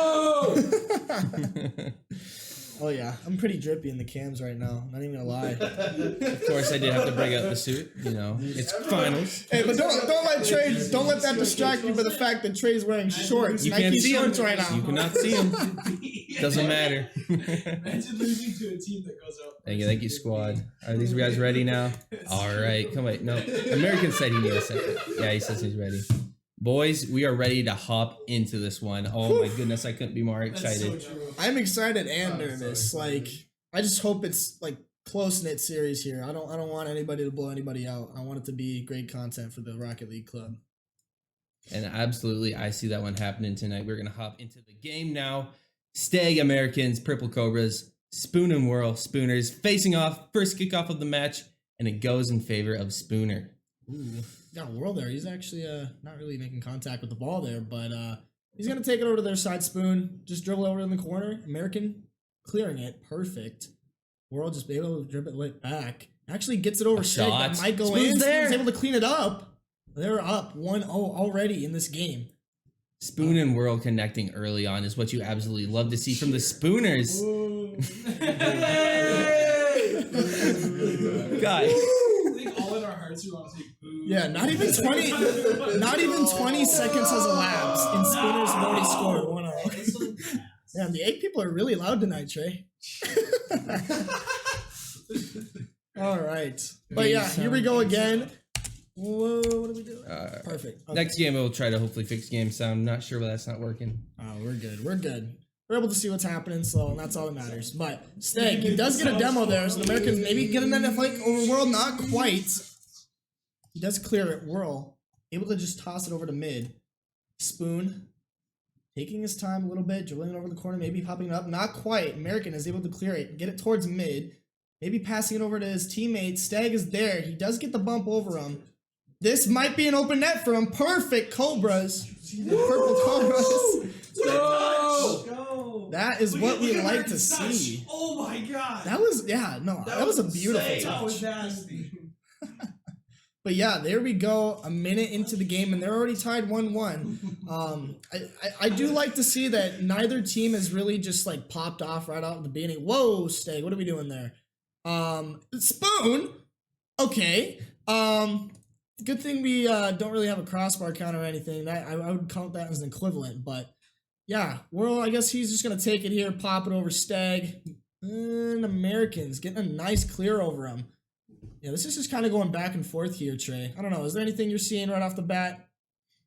Oh yeah, I'm pretty drippy in the cams right now. Not even gonna lie. Of course, I did have to bring out the suit. It's finals. Hey, but don't let that distract you by the fact that Trey's wearing shorts. You Nike can't see shorts him right now. You cannot see him. Doesn't matter. Imagine losing to a team that goes up. Thank you, squad. Are these guys ready now? All right, come wait. No, American said he needed a second. Yeah, he says he's ready. Boys, we are ready to hop into this one. Oh my goodness, I couldn't be more excited. So true. I'm excited and nervous. Like, I just hope it's like close-knit series here. I don't want anybody to blow anybody out. I want it to be great content for the Rocket League club. And absolutely, I see that one happening tonight. We're gonna hop into the game now. Stegg Americans, Purple Cobras, Spoon and Whirl, Spooners facing off. First kickoff of the match, and it goes in favor of Spooner. Ooh. Got Whirl there. He's actually not really making contact with the ball there, but he's gonna take it over to their side. Spoon just dribble over in the corner. American clearing it, perfect. Whirl just be able to dribble it back. Actually gets it over Stegg. That might go in. There. He's able to clean it up. They're up 1-0 already in this game. Spoon and Whirl connecting early on is what you absolutely love to see from the Spooners. Guys. All in our hearts, we want to take boo. Yeah, not even 20 seconds has elapsed, and Spooners have already scored 1-0. Damn, the egg people are really loud tonight, Trey. All right. But yeah, here we go again. Whoa, what are we doing? Perfect. Okay. Next game, we'll try to hopefully fix game sound. Not sure why that's not working. Oh, we're good. We're able to see what's happening, so and that's all that matters. But Stegg, he does get a demo there, so the Americans maybe get an end like over Whirl, not quite. He does clear it. Whirl able to just toss it over to mid. Spoon taking his time a little bit, dribbling it over the corner, maybe popping it up, not quite. American is able to clear it, get it towards mid, maybe passing it over to his teammate. Stegg is there. He does get the bump over him. This might be an open net for him. Perfect Cobras. Purple Cobras. Go. That is what we like to see. Oh my god. That was, that was a beautiful touch. That was nasty. But yeah, there we go. A minute into the game, and they're already tied 1-1. I do like to see that neither team has really just like popped off right out in the beginning. Whoa, Stegg, what are we doing there? Spoon. Okay. Good thing we don't really have a crossbar count or anything. That I would count that as an equivalent. But yeah, Whirl, I guess he's just gonna take it here, pop it over Stegg. And Americans getting a nice clear over him. Yeah, this is just kind of going back and forth here, Trey. I don't know. Is there anything you're seeing right off the bat?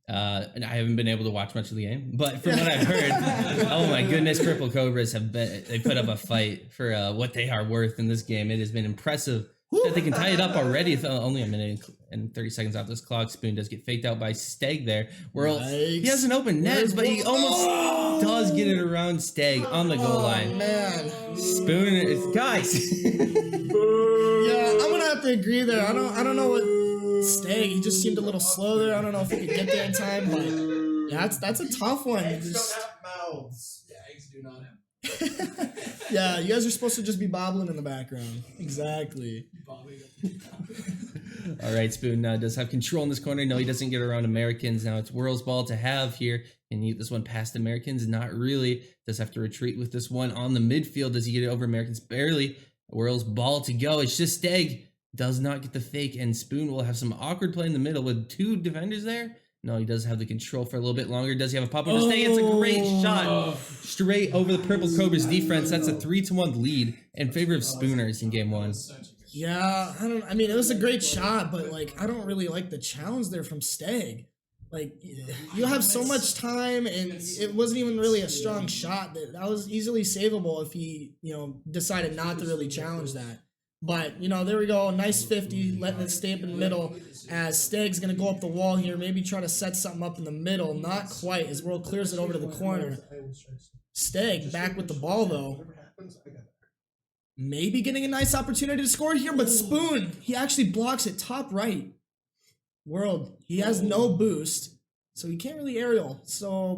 And I haven't been able to watch much of the game, but from what I've heard, oh my goodness, Purple Cobras they put up a fight for what they are worth in this game. It has been impressive that they can tie it up already. It's only a minute and 30 seconds off this clock. Spoon does get faked out by Stegg there. He has an open net, but he almost does get it around Stegg on the goal line. Man. Spoon, guys. Yeah, I'm gonna have to agree there. I don't know what Stegg. He just seemed a little slow there. I don't know if he could get there in time, but yeah, that's a tough one. Mouths. Yeah, eggs do not have. Yeah, you guys are supposed to just be bobbling in the background. Exactly. All right, Spoon does have control in this corner. No, he doesn't get around Americans. Now it's Whirl's ball to have here. Can he get this one past Americans? Not really. Does have to retreat with this one on the midfield. Does he get it over Americans? Barely. Whirl's ball to go. It's just Stegg. Does not get the fake, and Spoon will have some awkward play in the middle with two defenders there. No, he does have the control for a little bit longer. Does he have a pop over Stegg? It's a great shot. Straight over the Purple Cobras defense. That's a 3-1 lead in favor of Spooners in game one. Yeah, I mean, it was a great shot, but like, I don't really like the challenge there from Stegg. Like, you have so much time, and it wasn't even really a strong shot. That was easily savable if he, decided not to really challenge that. But, there we go. Nice 50, letting it stay up in the middle as Stegg's going to go up the wall here, maybe try to set something up in the middle. Not quite as Whirl clears it over to the corner. Stegg back with the ball, though. Maybe getting a nice opportunity to score here, but Spoon, he actually blocks it top right. Whirl, he has no boost, so he can't really aerial.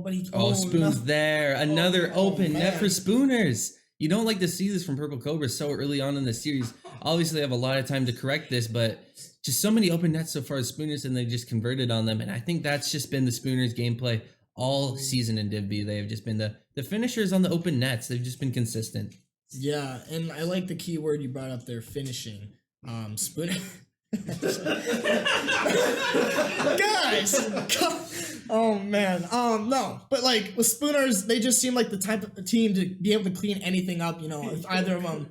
But he... Spoon's there. Another open net for Spooners. You don't like to see this from Purple Cobras so early on in the series. Obviously, they have a lot of time to correct this, but just so many open nets so far as Spooners, and they just converted on them. And I think that's just been the Spooners gameplay all season in Div B. They have just been the finishers on the open nets. They've just been consistent. Yeah, and I like the key word you brought up there, finishing. Spoon... Guys! Oh man. No. But like with Spooners, they just seem like the type of team to be able to clean anything up, if either of them.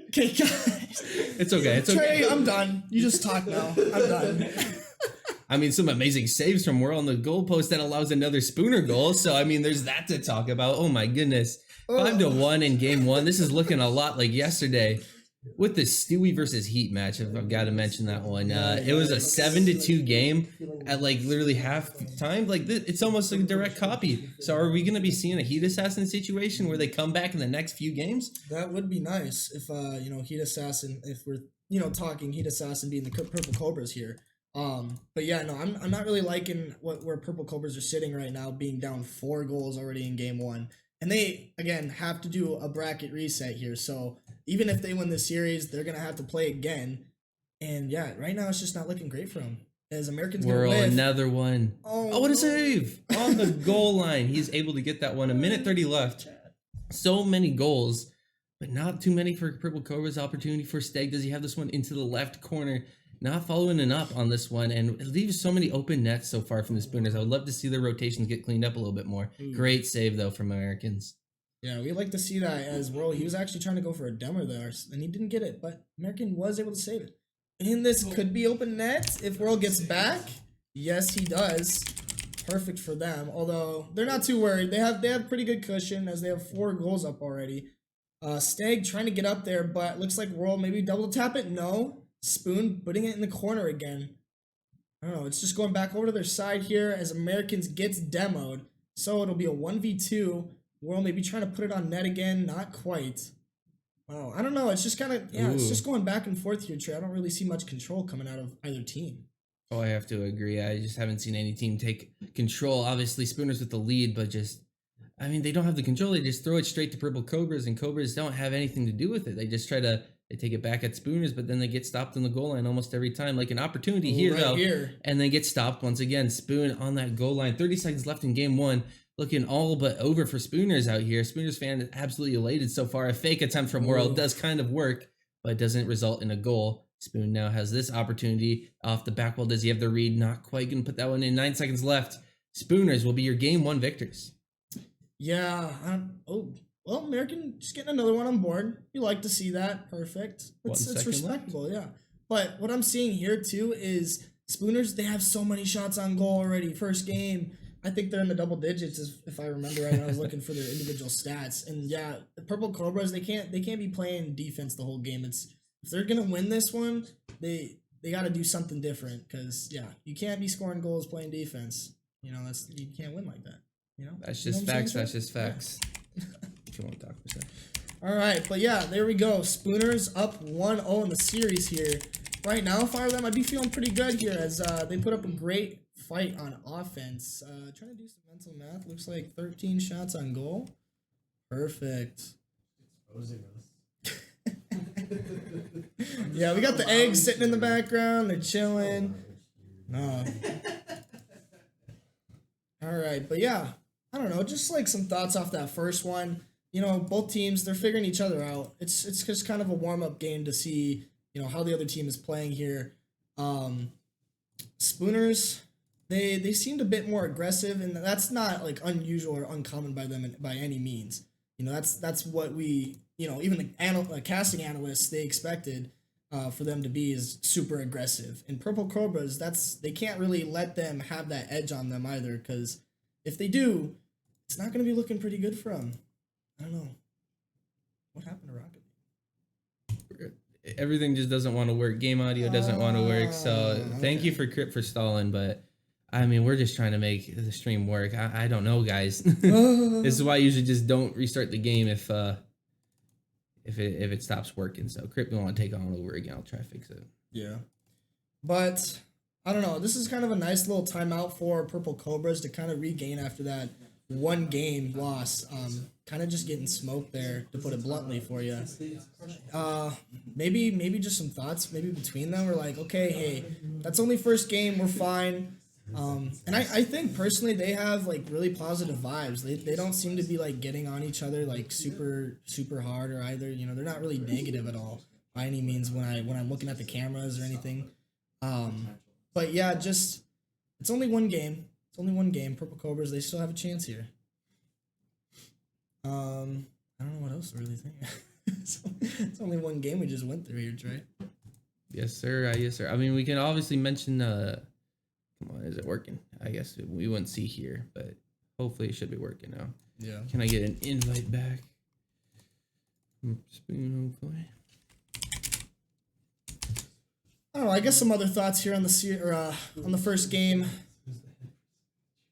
Okay, guys. It's okay. It's okay. Trey, I'm done. You just talk now. I'm done. I mean, some amazing saves from Whirl on the goalpost that allows another Spooner goal. So I mean, there's that to talk about. Oh my goodness. 5-1 in game one. This is looking a lot like yesterday. With the Stewie versus Heat match, I've got to mention that one. It was a 7-2 game at like literally half time. Like it's almost like a direct copy. So are we going to be seeing a Heat Assassin situation where they come back in the next few games? That would be nice if Heat Assassin, if we're talking Heat Assassin being the Purple Cobras here. But yeah, no, I'm not really liking where Purple Cobras are sitting right now, being down 4 goals already in game one. And they, again, have to do a bracket reset here. So even if they win the series, they're going to have to play again. And yeah, right now it's just not looking great for them. As Americans going to live. Another one. Oh, what a save! On the goal line. He's able to get that one. 1:30 left. So many goals, but not too many for Purple Cobra's. Opportunity for Stegg. Does he have this one into the left corner? Not following it up on this one, and it leaves so many open nets so far from the Spooners. I would love to see their rotations get cleaned up a little bit more. Great save, though, from Americans. Yeah, we like to see that as Whirl. He was actually trying to go for a demo there, and he didn't get it, but American was able to save it. And this could be open net if Whirl gets back. Yes, he does. Perfect for them, although they're not too worried. They have pretty good cushion as they have 4 goals up already. Stegg trying to get up there, but looks like Whirl maybe double tap it. No. Spoon putting it in the corner again. I don't know. It's just going back over to their side here as Americans gets demoed. So it'll be a 1v2. Whirl maybe trying to put it on net again. Not quite. Wow. I don't know. It's just kind of, it's just going back and forth here, Trey. I don't really see much control coming out of either team. Oh, I have to agree. I just haven't seen any team take control. Obviously, Spooners with the lead, but they don't have the control. They just throw it straight to Purple Cobras, and Cobras don't have anything to do with it. They just try to They take it back at Spooners, but then they get stopped on the goal line almost every time. Like an opportunity here, right though. here. And they get stopped once again. Spoon on that goal line. 30 seconds left in game one. Looking all but over for Spooners out here. Spooners fan is absolutely elated so far. A fake attempt from Whirl does kind of work, but doesn't result in a goal. Spoon now has this opportunity off the back wall. Does he have the read? Not quite going to put that one in. 9 seconds left. Spooners will be your game one victors. Yeah. Well, American just getting another one on board. You like to see that. Perfect. It's respectable, yeah. But what I'm seeing here, too, is Spooners, they have so many shots on goal already. First game, I think they're in the double digits, if I remember right. I was looking for their individual stats. And, yeah, the Purple Cobras, they can't be playing defense the whole game. If they're going to win this one, they got to do something different because, yeah, you can't be scoring goals playing defense. You can't win like that. That's just facts. That's just facts. If you want to talk for a second. All right, but yeah, there we go. Spooners up 1-0 in the series here. Right now, Fire them, I'd be feeling pretty good here as they put up a great fight on offense. Trying to do some mental math. Looks like 13 shots on goal. Perfect. Yeah, we got the eggs sitting in the background. They're chilling. No. All right, but yeah, I don't know. Just like some thoughts off that first one. Both teams, they're figuring each other out. It's just kind of a warm-up game to see, how the other team is playing here. Spooners, they seemed a bit more aggressive, and that's not like unusual or uncommon by them by any means. That's what we, even the casting analysts, they expected for them to be is super aggressive. And Purple Cobras, they can't really let them have that edge on them either, because if they do, it's not going to be looking pretty good for them. I don't know. What happened to Rocket League? Everything just doesn't want to work. Game audio doesn't want to work. So thank you for Crip for stalling, but I mean, we're just trying to make the stream work. I don't know, guys. This is why I usually just don't restart the game if it stops working. So Crip don't want to take it on over again. I'll try to fix it. Yeah. But I don't know. This is kind of a nice little timeout for Purple Cobras to kind of regain after that one game loss. Kind of just getting smoked there, to put it bluntly for you. Maybe just some thoughts maybe between them. We're like, okay, hey, that's only first game. We're fine. And I think personally they have like really positive vibes. They don't seem to be like getting on each other like super hard or either. They're not really negative at all by any means when I'm looking at the cameras or anything. But yeah, just it's only one game. It's only one game. Purple Cobras, they still have a chance here. I don't know what else to really think. It's only one game we just went through here, Trey. Yes, sir. Yes, sir. I mean, we can obviously mention. Come on, is it working? I guess we wouldn't see here, but hopefully it should be working now. Yeah. Can I get an invite back? Spoon, hopefully. I don't know. I guess some other thoughts here on the first game.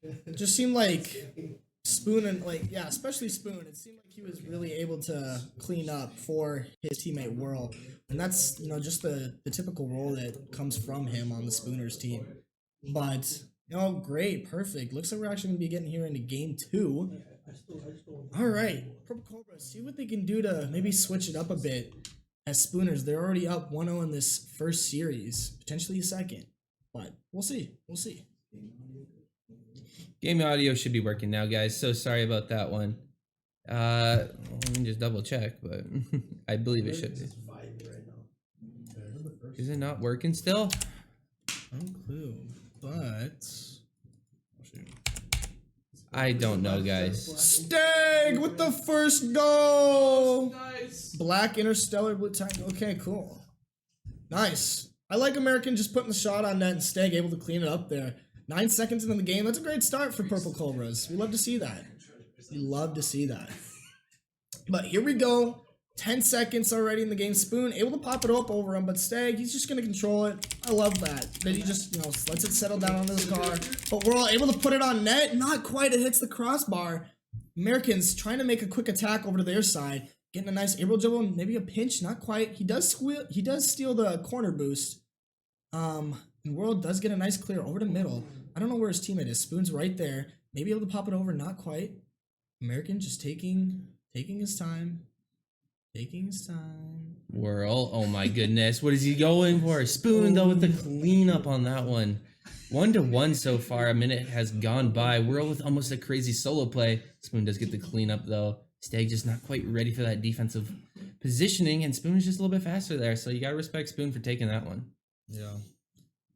It just seemed like Spoon and especially Spoon. It seemed like he was really able to clean up for his teammate Whirl, and that's just the typical role that comes from him on the Spooners team. But great, perfect. Looks like we're actually gonna be getting here into game 2. All right, Purple Cobra, see what they can do to maybe switch it up a bit. As Spooners, they're already up 1-0 in this first series, potentially a second, but we'll see. Game audio should be working now, guys. So sorry about that one. Let me just double check, but I believe it should be. Is it not working still? No clue, but I don't know, guys. Stegg with the first goal. Nice. Black interstellar blue tank. Okay, cool. Nice. I like American just putting the shot on net and Stegg able to clean it up there. 9 seconds into the game. That's a great start for Purple Cobras. We love to see that. But here we go. 10 seconds already in the game. Spoon able to pop it up over him, but Stegg, he's just going to control it. I love that. Then he just, lets it settle down onto his car. But we're all able to put it on net. Not quite. It hits the crossbar. Americans trying to make a quick attack over to their side. Getting a nice aerial dribble, maybe a pinch. Not quite. He does steal the corner boost. And Whirl does get a nice clear over the middle. I don't know where his teammate is. Spoon's right there. Maybe able to pop it over. Not quite. American just taking his time. Taking his time. Whirl. Oh my goodness. What is he going for? Spoon though with the cleanup on that one. 1-1 so far. A minute has gone by. Whirl with almost a crazy solo play. Spoon does get the cleanup though. Stegg just not quite ready for that defensive positioning, and Spoon is just a little bit faster there. So you gotta respect Spoon for taking that one. Yeah.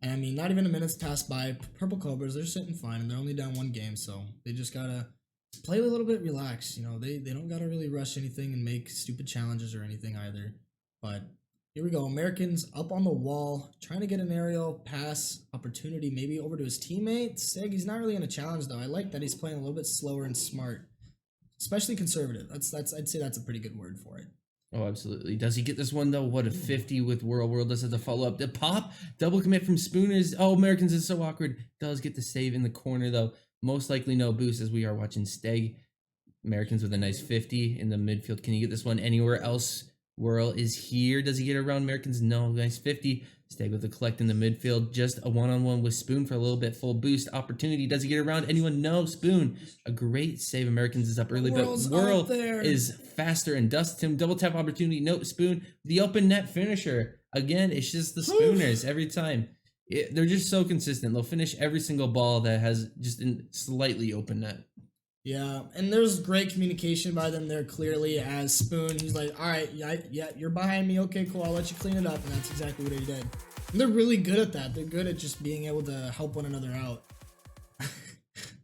And I mean, not even a minute's passed by. Purple Cobras, they're sitting fine, and they're only down 1 game, so they just gotta play a little bit relaxed. You know, they don't gotta really rush anything and make stupid challenges or anything either. But here we go. Americans up on the wall, trying to get an aerial pass opportunity, maybe over to his teammate. Stegg, he's not really in a challenge though. I like that he's playing a little bit slower and smart, especially conservative. That's I'd say that's a pretty good word for it. Oh, absolutely. Does he get this one though? What a 50 with Whirl. Whirl does have to follow up. The pop double commit from Spooners. Oh, Americans is so awkward. Does get the save in the corner though. Most likely no boost as we are watching Stegg. Americans with a nice 50 in the midfield. Can he get this one anywhere else? Whirl is here. Does he get around Americans? No. Nice 50. Stegg with the collect in the midfield. Just a one-on-one with Spoon for a little bit. Full boost opportunity. Does he get around anyone? No. Spoon. A great save. Americans is up early, but Whirl is faster and dusts him. Double tap opportunity. Nope. Spoon. The open net finisher. Again, it's just the Spooners every time. They're just so consistent. They'll finish every single ball that has just a slightly open net. Yeah, and there's great communication by them there clearly as Spoon. He's like, all right, yeah, you're behind me. Okay, cool. I'll let you clean it up. And that's exactly what he did. And they're really good at that. They're good at just being able to help one another out.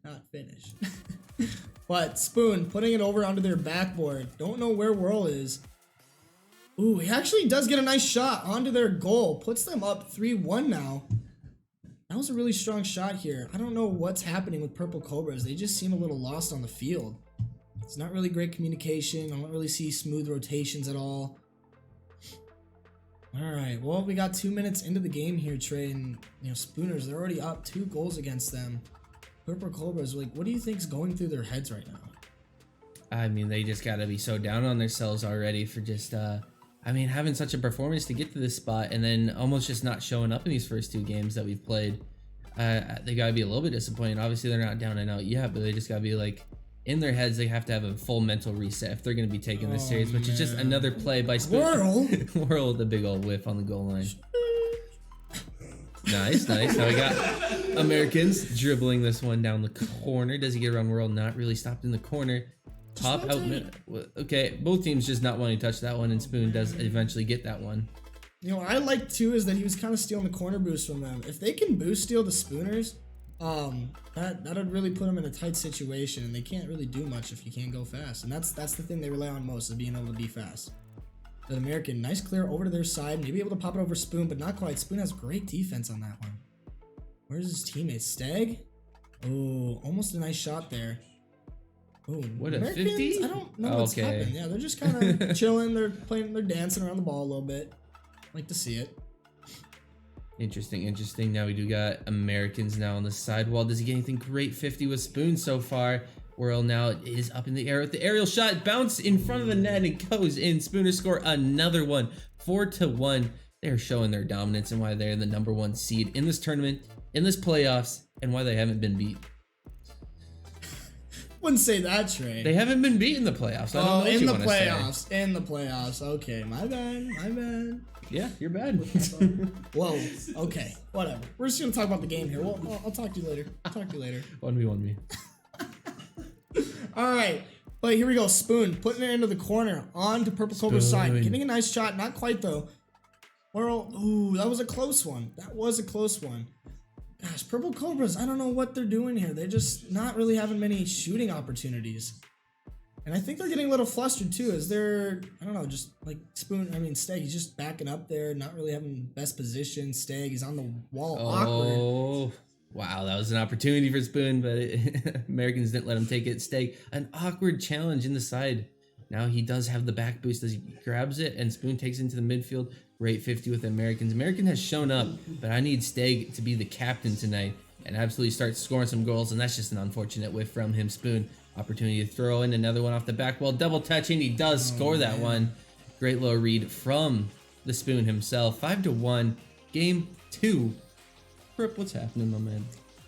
Not finish. But Spoon putting it over onto their backboard. Don't know where Whirl is. Ooh, he actually does get a nice shot onto their goal. Puts them up 3-1 now. That was a really strong shot here. I don't know what's happening with Purple Cobras. They just seem a little lost on the field. It's not really great communication. I don't really see smooth rotations at all. All right, well, we got 2 minutes into the game here, Trey, and Spooners, they're already up 2 goals against them. Purple Cobras, like, what do you think's going through their heads right now? I mean, they just gotta be so down on themselves already for just, having such a performance to get to this spot and then almost just not showing up in these first 2 games that we've played. They gotta be a little bit disappointed. Obviously, they're not down and out yet, but they just gotta be like, in their heads, they have to have a full mental reset if they're gonna be taking this series, which is just another play by Whirl. Whirl with the big old whiff on the goal line. Nice. Now we got Americans dribbling this one down the corner. Does he get around Whirl? Not really stopped in the corner. Pop out. Okay, both teams just not wanting to touch that one, and Spoon does eventually get that one. What I like too is that he was kind of stealing the corner boost from them. If they can boost steal the Spooners, that would really put them in a tight situation, and they can't really do much if you can't go fast. And that's the thing they rely on most, is being able to be fast. That American, nice clear over to their side, maybe able to pop it over Spoon, but not quite. Spoon has great defense on that one. Where's his teammate? Stegg? Oh, almost a nice shot there. Ooh, what, Americans, a 50? I don't know what's happened. Yeah, they're just kind of chilling. They're dancing around the ball a little bit. Like to see it. Interesting. Now we do got Americans now on the sidewall. Does he get anything great? 50 with Spoon so far. Whirl now is up in the air with the aerial shot. Bounce in front of the net and goes in. Spooners score another one. 4-1. They're showing their dominance and why they're the #1 seed in this tournament, in this playoffs, and why they haven't been beat. Wouldn't say that, Trey. They haven't been beat in the playoffs. I don't know what in you the wanna playoffs. say. In the playoffs. Okay, my bad. Yeah, you're bad. Whoa. Okay, whatever. We're just gonna talk about the game here. Well, I'll talk to you later. 1v1 me. All right, but here we go. Spoon putting it into the corner onto Purple Cobra's side, getting a nice shot. Not quite though. Whirl. Ooh, that was a close one. Gosh, Purple Cobras, I don't know what they're doing here. They're just not really having many shooting opportunities. And I think they're getting a little flustered too, as they're, I don't know, just like Stegg, he's just backing up there, not really having best position. Stegg, he's on the wall, awkward. Oh, wow, that was an opportunity for Spoon, but Americans didn't let him take it. Stegg, an awkward challenge in the side. Now he does have the back boost as he grabs it, and Spoon takes it into the midfield. Great 50 with the Americans. American has shown up, but I need Stegg to be the captain tonight and absolutely start scoring some goals, and that's just an unfortunate whiff from him. Spoon, opportunity to throw in another one off the back wall. Double touching, he does score that one. Great low read from the Spoon himself. 5-1, game 2. Crip, what's happening, my man?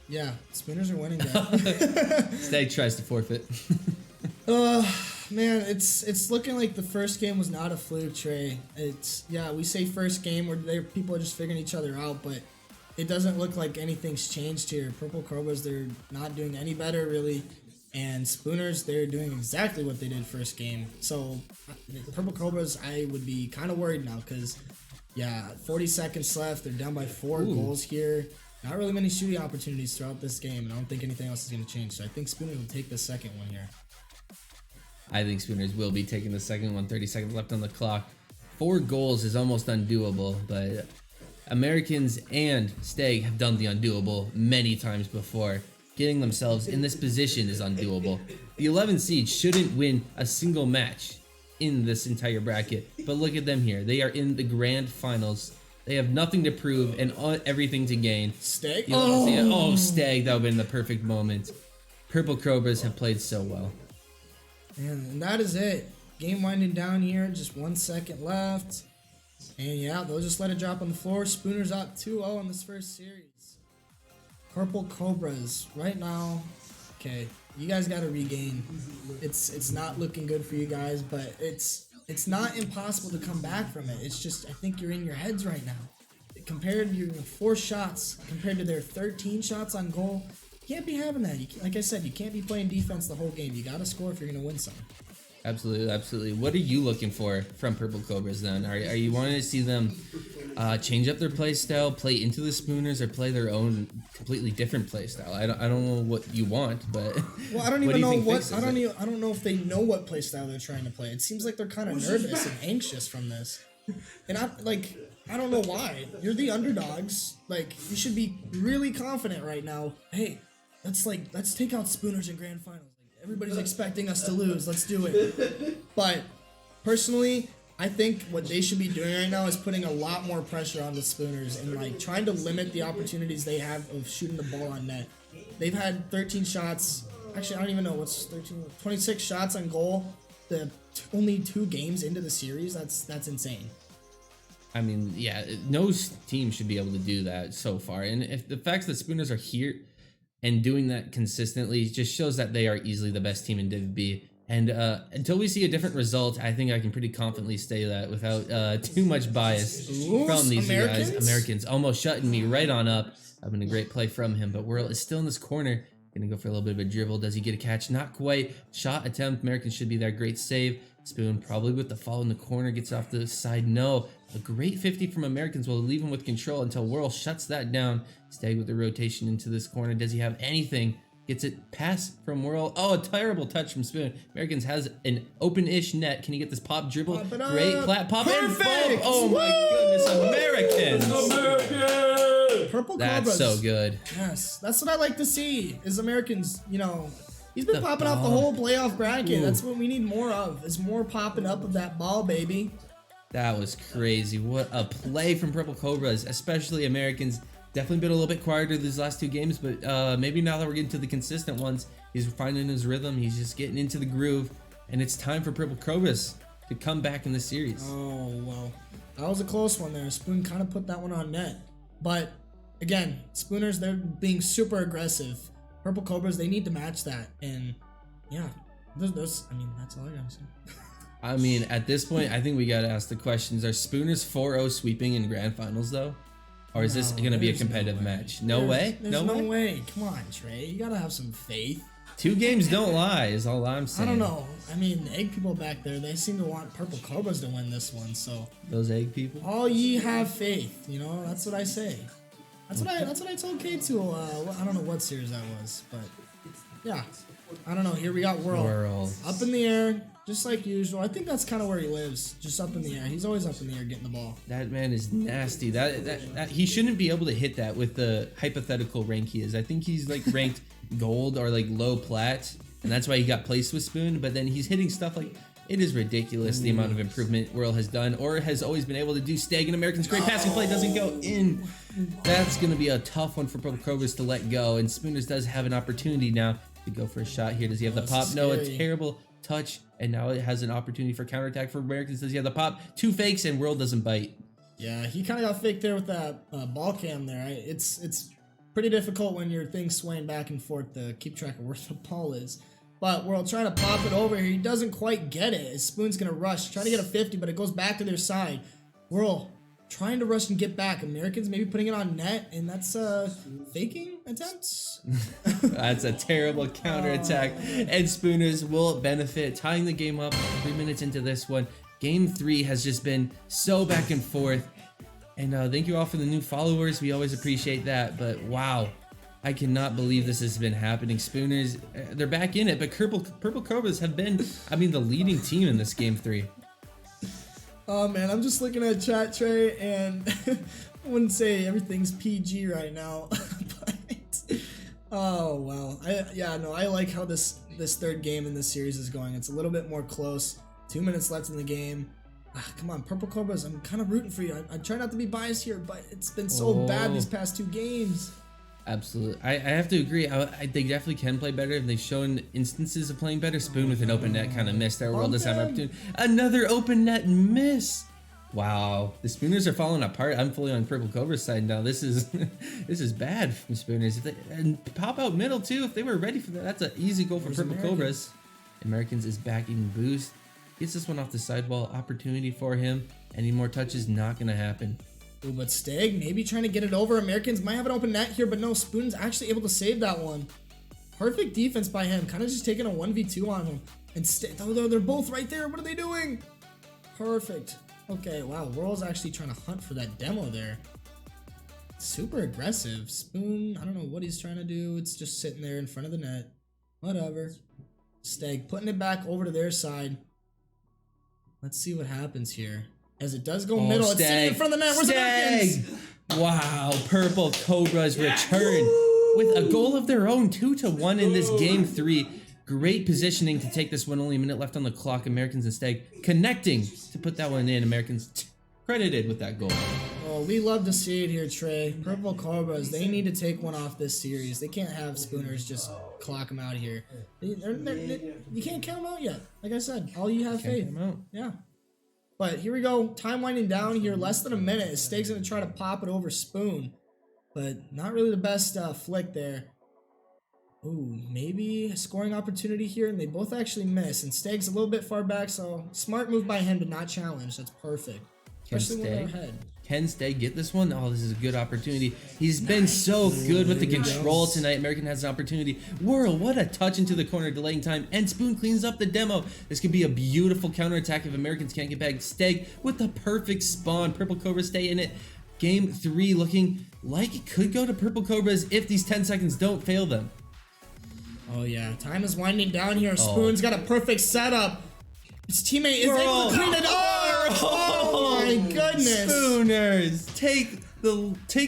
Yeah, Spooners are winning that. Stegg tries to forfeit. Man, it's looking like the first game was not a fluke, Trey. We say first game where people are just figuring each other out, but it doesn't look like anything's changed here. Purple Cobras, they're not doing any better really, and Spooners, they're doing exactly what they did first game. So Purple Cobras, I would be kind of worried now because 40 seconds left. They're down by 4 goals here. Not really many shooting opportunities throughout this game, and I don't think anything else is going to change. So I think Spooners will take the second one here. I think Spooners will be taking the second one. 30 seconds left on the clock. 4 goals is almost undoable, but Americans and Stegg have done the undoable many times before. Getting themselves in this position is undoable. The 11 seed shouldn't win a single match in this entire bracket, but look at them here. They are in the grand finals. They have nothing to prove and everything to gain. Stegg? Stegg, that would have been the perfect moment. Purple Cobras have played so well. And that is it. Game winding down here, just 1 second left. And they'll just let it drop on the floor. Spooners up 2-0 in this first series. Purple Cobras, right now, okay, you guys got to regain. It's not looking good for you guys, but it's not impossible to come back from it. It's just, I think you're in your heads right now. Compared to your 4 shots, compared to their 13 shots on goal, you can't be having that. Like I said, you can't be playing defense the whole game. You got to score if you're going to win some. Absolutely, absolutely. What are you looking for from Purple Cobras then? Are you wanting to see them change up their play style, play into the Spooners, or play their own completely different play style? I don't know what you want, but I don't even know what I don't know if they know what play style they're trying to play. It seems like they're kind of nervous and anxious from this, and I don't know why. You're the underdogs. Like, you should be really confident right now. Hey, let's take out Spooners in grand finals. Everybody's expecting us to lose. Let's do it. But personally, I think what they should be doing right now is putting a lot more pressure on the Spooners and trying to limit the opportunities they have of shooting the ball on net. They've had 13 shots. Actually, I don't even know what's 13. 26 shots on goal. Only 2 games into the series. That's insane. I mean, no team should be able to do that so far. And if the fact that Spooners are here and doing that consistently just shows that they are easily the best team in Div B. And until we see a different result, I think I can pretty confidently say that without too much bias from these guys. Americans almost shutting me right on up. Having a great play from him, but Whirl is still in this corner. Gonna go for a little bit of a dribble. Does he get a catch? Not quite. Shot attempt. Americans should be there. Great save. Spoon probably with the fall in the corner. Gets off the side. No. A great 50 from Americans will leave him with control until Whirl shuts that down. Stay with the rotation into this corner. Does he have anything? Gets it pass from Whirl. Oh, a terrible touch from Spoon. Americans has an open-ish net. Can he get this pop dribble? Great pop. Perfect! And oh my goodness, Americans! Purple That's Cobras. so good. Yes, that's what I like to see. Is Americans, he's been popping off the whole playoff bracket. That's what we need more of. Is more popping up of that ball, baby. That was crazy. What a play from Purple Cobras, especially Americans. Definitely been a little bit quieter these last 2 games, but maybe now that we're getting to the consistent ones, he's finding his rhythm. He's just getting into the groove, and it's time for Purple Cobras to come back in the series. Oh, well. That was a close one there. Spoon kind of put that one on net. But, again, Spooners, they're being super aggressive. Purple Cobras, they need to match that. And, that's all I gotta say. I mean, at this point, I think we gotta ask the questions. Are Spooners 4-0 sweeping in grand finals, though? Or is this gonna be a competitive match? No way? There's no way. Come on, Trey. You gotta have some faith. 2 games don't lie, is all I'm saying. I don't know. I mean, egg people back there, they seem to want Purple Cobras to win this one, so. Those egg people? All ye have faith, that's what I say. That's what I told K2, I don't know what series that was, but yeah. I don't know. Here we got Whirl. Up in the air, just like usual. I think that's kind of where he lives, just up in the air. He's always up in the air getting the ball. That man is nasty. That he shouldn't be able to hit that with the hypothetical rank he is. I think he's ranked gold or low plat, and that's why he got placed with Spoon. But then he's hitting stuff it is ridiculous the amount of improvement Whirl has done or has always been able to do. Stegg and American's great passing play doesn't go in. That's going to be a tough one for Purple Cobras to let go, and Spooners does have an opportunity now to go for a shot here. Does he have the pop? No, a terrible touch, and now it has an opportunity for counterattack for Americans. Does he have the pop? 2 fakes, and Whirl doesn't bite. Yeah, he kind of got faked there with that ball cam there. It's pretty difficult when your thing's swaying back and forth to keep track of where the ball is. But Whirl trying to pop it over here. He doesn't quite get it. Spoon's going to rush. Trying to get a 50, but it goes back to their side. Whirl trying to rush and get back. Americans maybe putting it on net, and that's faking attempts. That's a terrible counterattack. And Spooners will benefit, tying the game up 3 minutes into this one. Game 3 has just been so back and forth. And thank you all for the new followers. We always appreciate that. But wow, I cannot believe this has been happening. Spooners, they're back in it. But Purple Cobras have been, I mean, the leading team in this Game 3. Oh man, I'm just looking at chat, Trey, and I wouldn't say everything's PG right now. But, oh wow. I like how this third game in this series is going. It's a little bit more close. 2 minutes left in the game. Come on, Purple Cobras, I'm kind of rooting for you. I try not to be biased here, but it's been so bad these past 2 games. Absolutely. I have to agree. They definitely can play better. They've shown instances of playing better. Spoon with an open net kind of missed there. Whirl does have an opportunity. Another open net miss. Wow. The Spooners are falling apart. I'm fully on Purple Cobra's side now. This is this is bad from Spooners. And pop out middle too. If they were ready for that, that's an easy goal for Purple Cobras. Americans is backing boost. Gets this one off the sidewall. Opportunity for him. Any more touches? Not going to happen. Ooh, but Stegg maybe trying to get it over. Americans might have an open net here, but no, Spoon's actually able to save that one. Perfect defense by him. Kind of just taking a 1v2 on him. And they're both right there. What are they doing? Perfect. Okay, wow. Whirl's actually trying to hunt for that demo there. Super aggressive. Spoon, I don't know what he's trying to do. It's just sitting there in front of the net. Whatever. Stegg putting it back over to their side. Let's see what happens here. As it does go middle, it's sitting in front of the net. Where's the Americans? Wow, Purple Cobras return with a goal of their own, 2-1 in this Game 3. Great positioning to take this one. Only a minute left on the clock. Americans and Stegg connecting to put that one in. Americans credited with that goal. Oh, we love to see it here, Trey. Purple Cobras, they need to take one off this series. They can't have Spooners just clock them out here. You can't count them out yet. Like I said, all you have faith. Yeah. But here we go. Time winding down here. Less than a minute. Stegg's going to try to pop it over Spoon. But not really the best flick there. Ooh, maybe a scoring opportunity here. And they both actually miss. And Stegg's a little bit far back. So smart move by him to not challenge. That's perfect. Especially when they're ahead. Can Stegg get this one? Oh, this is a good opportunity. He's been so good with the control tonight. American has an opportunity. Whirl, what a touch into the corner, delaying time. And Spoon cleans up the demo. This could be a beautiful counterattack if Americans can't get back. Stegg with the perfect spawn. Purple Cobras stay in it. Game 3 looking like it could go to Purple Cobras if these 10 seconds don't fail them. Oh, yeah. Time is winding down here. Spoon's got a perfect setup. His teammate is able to clean it up. Oh my goodness. Spooners take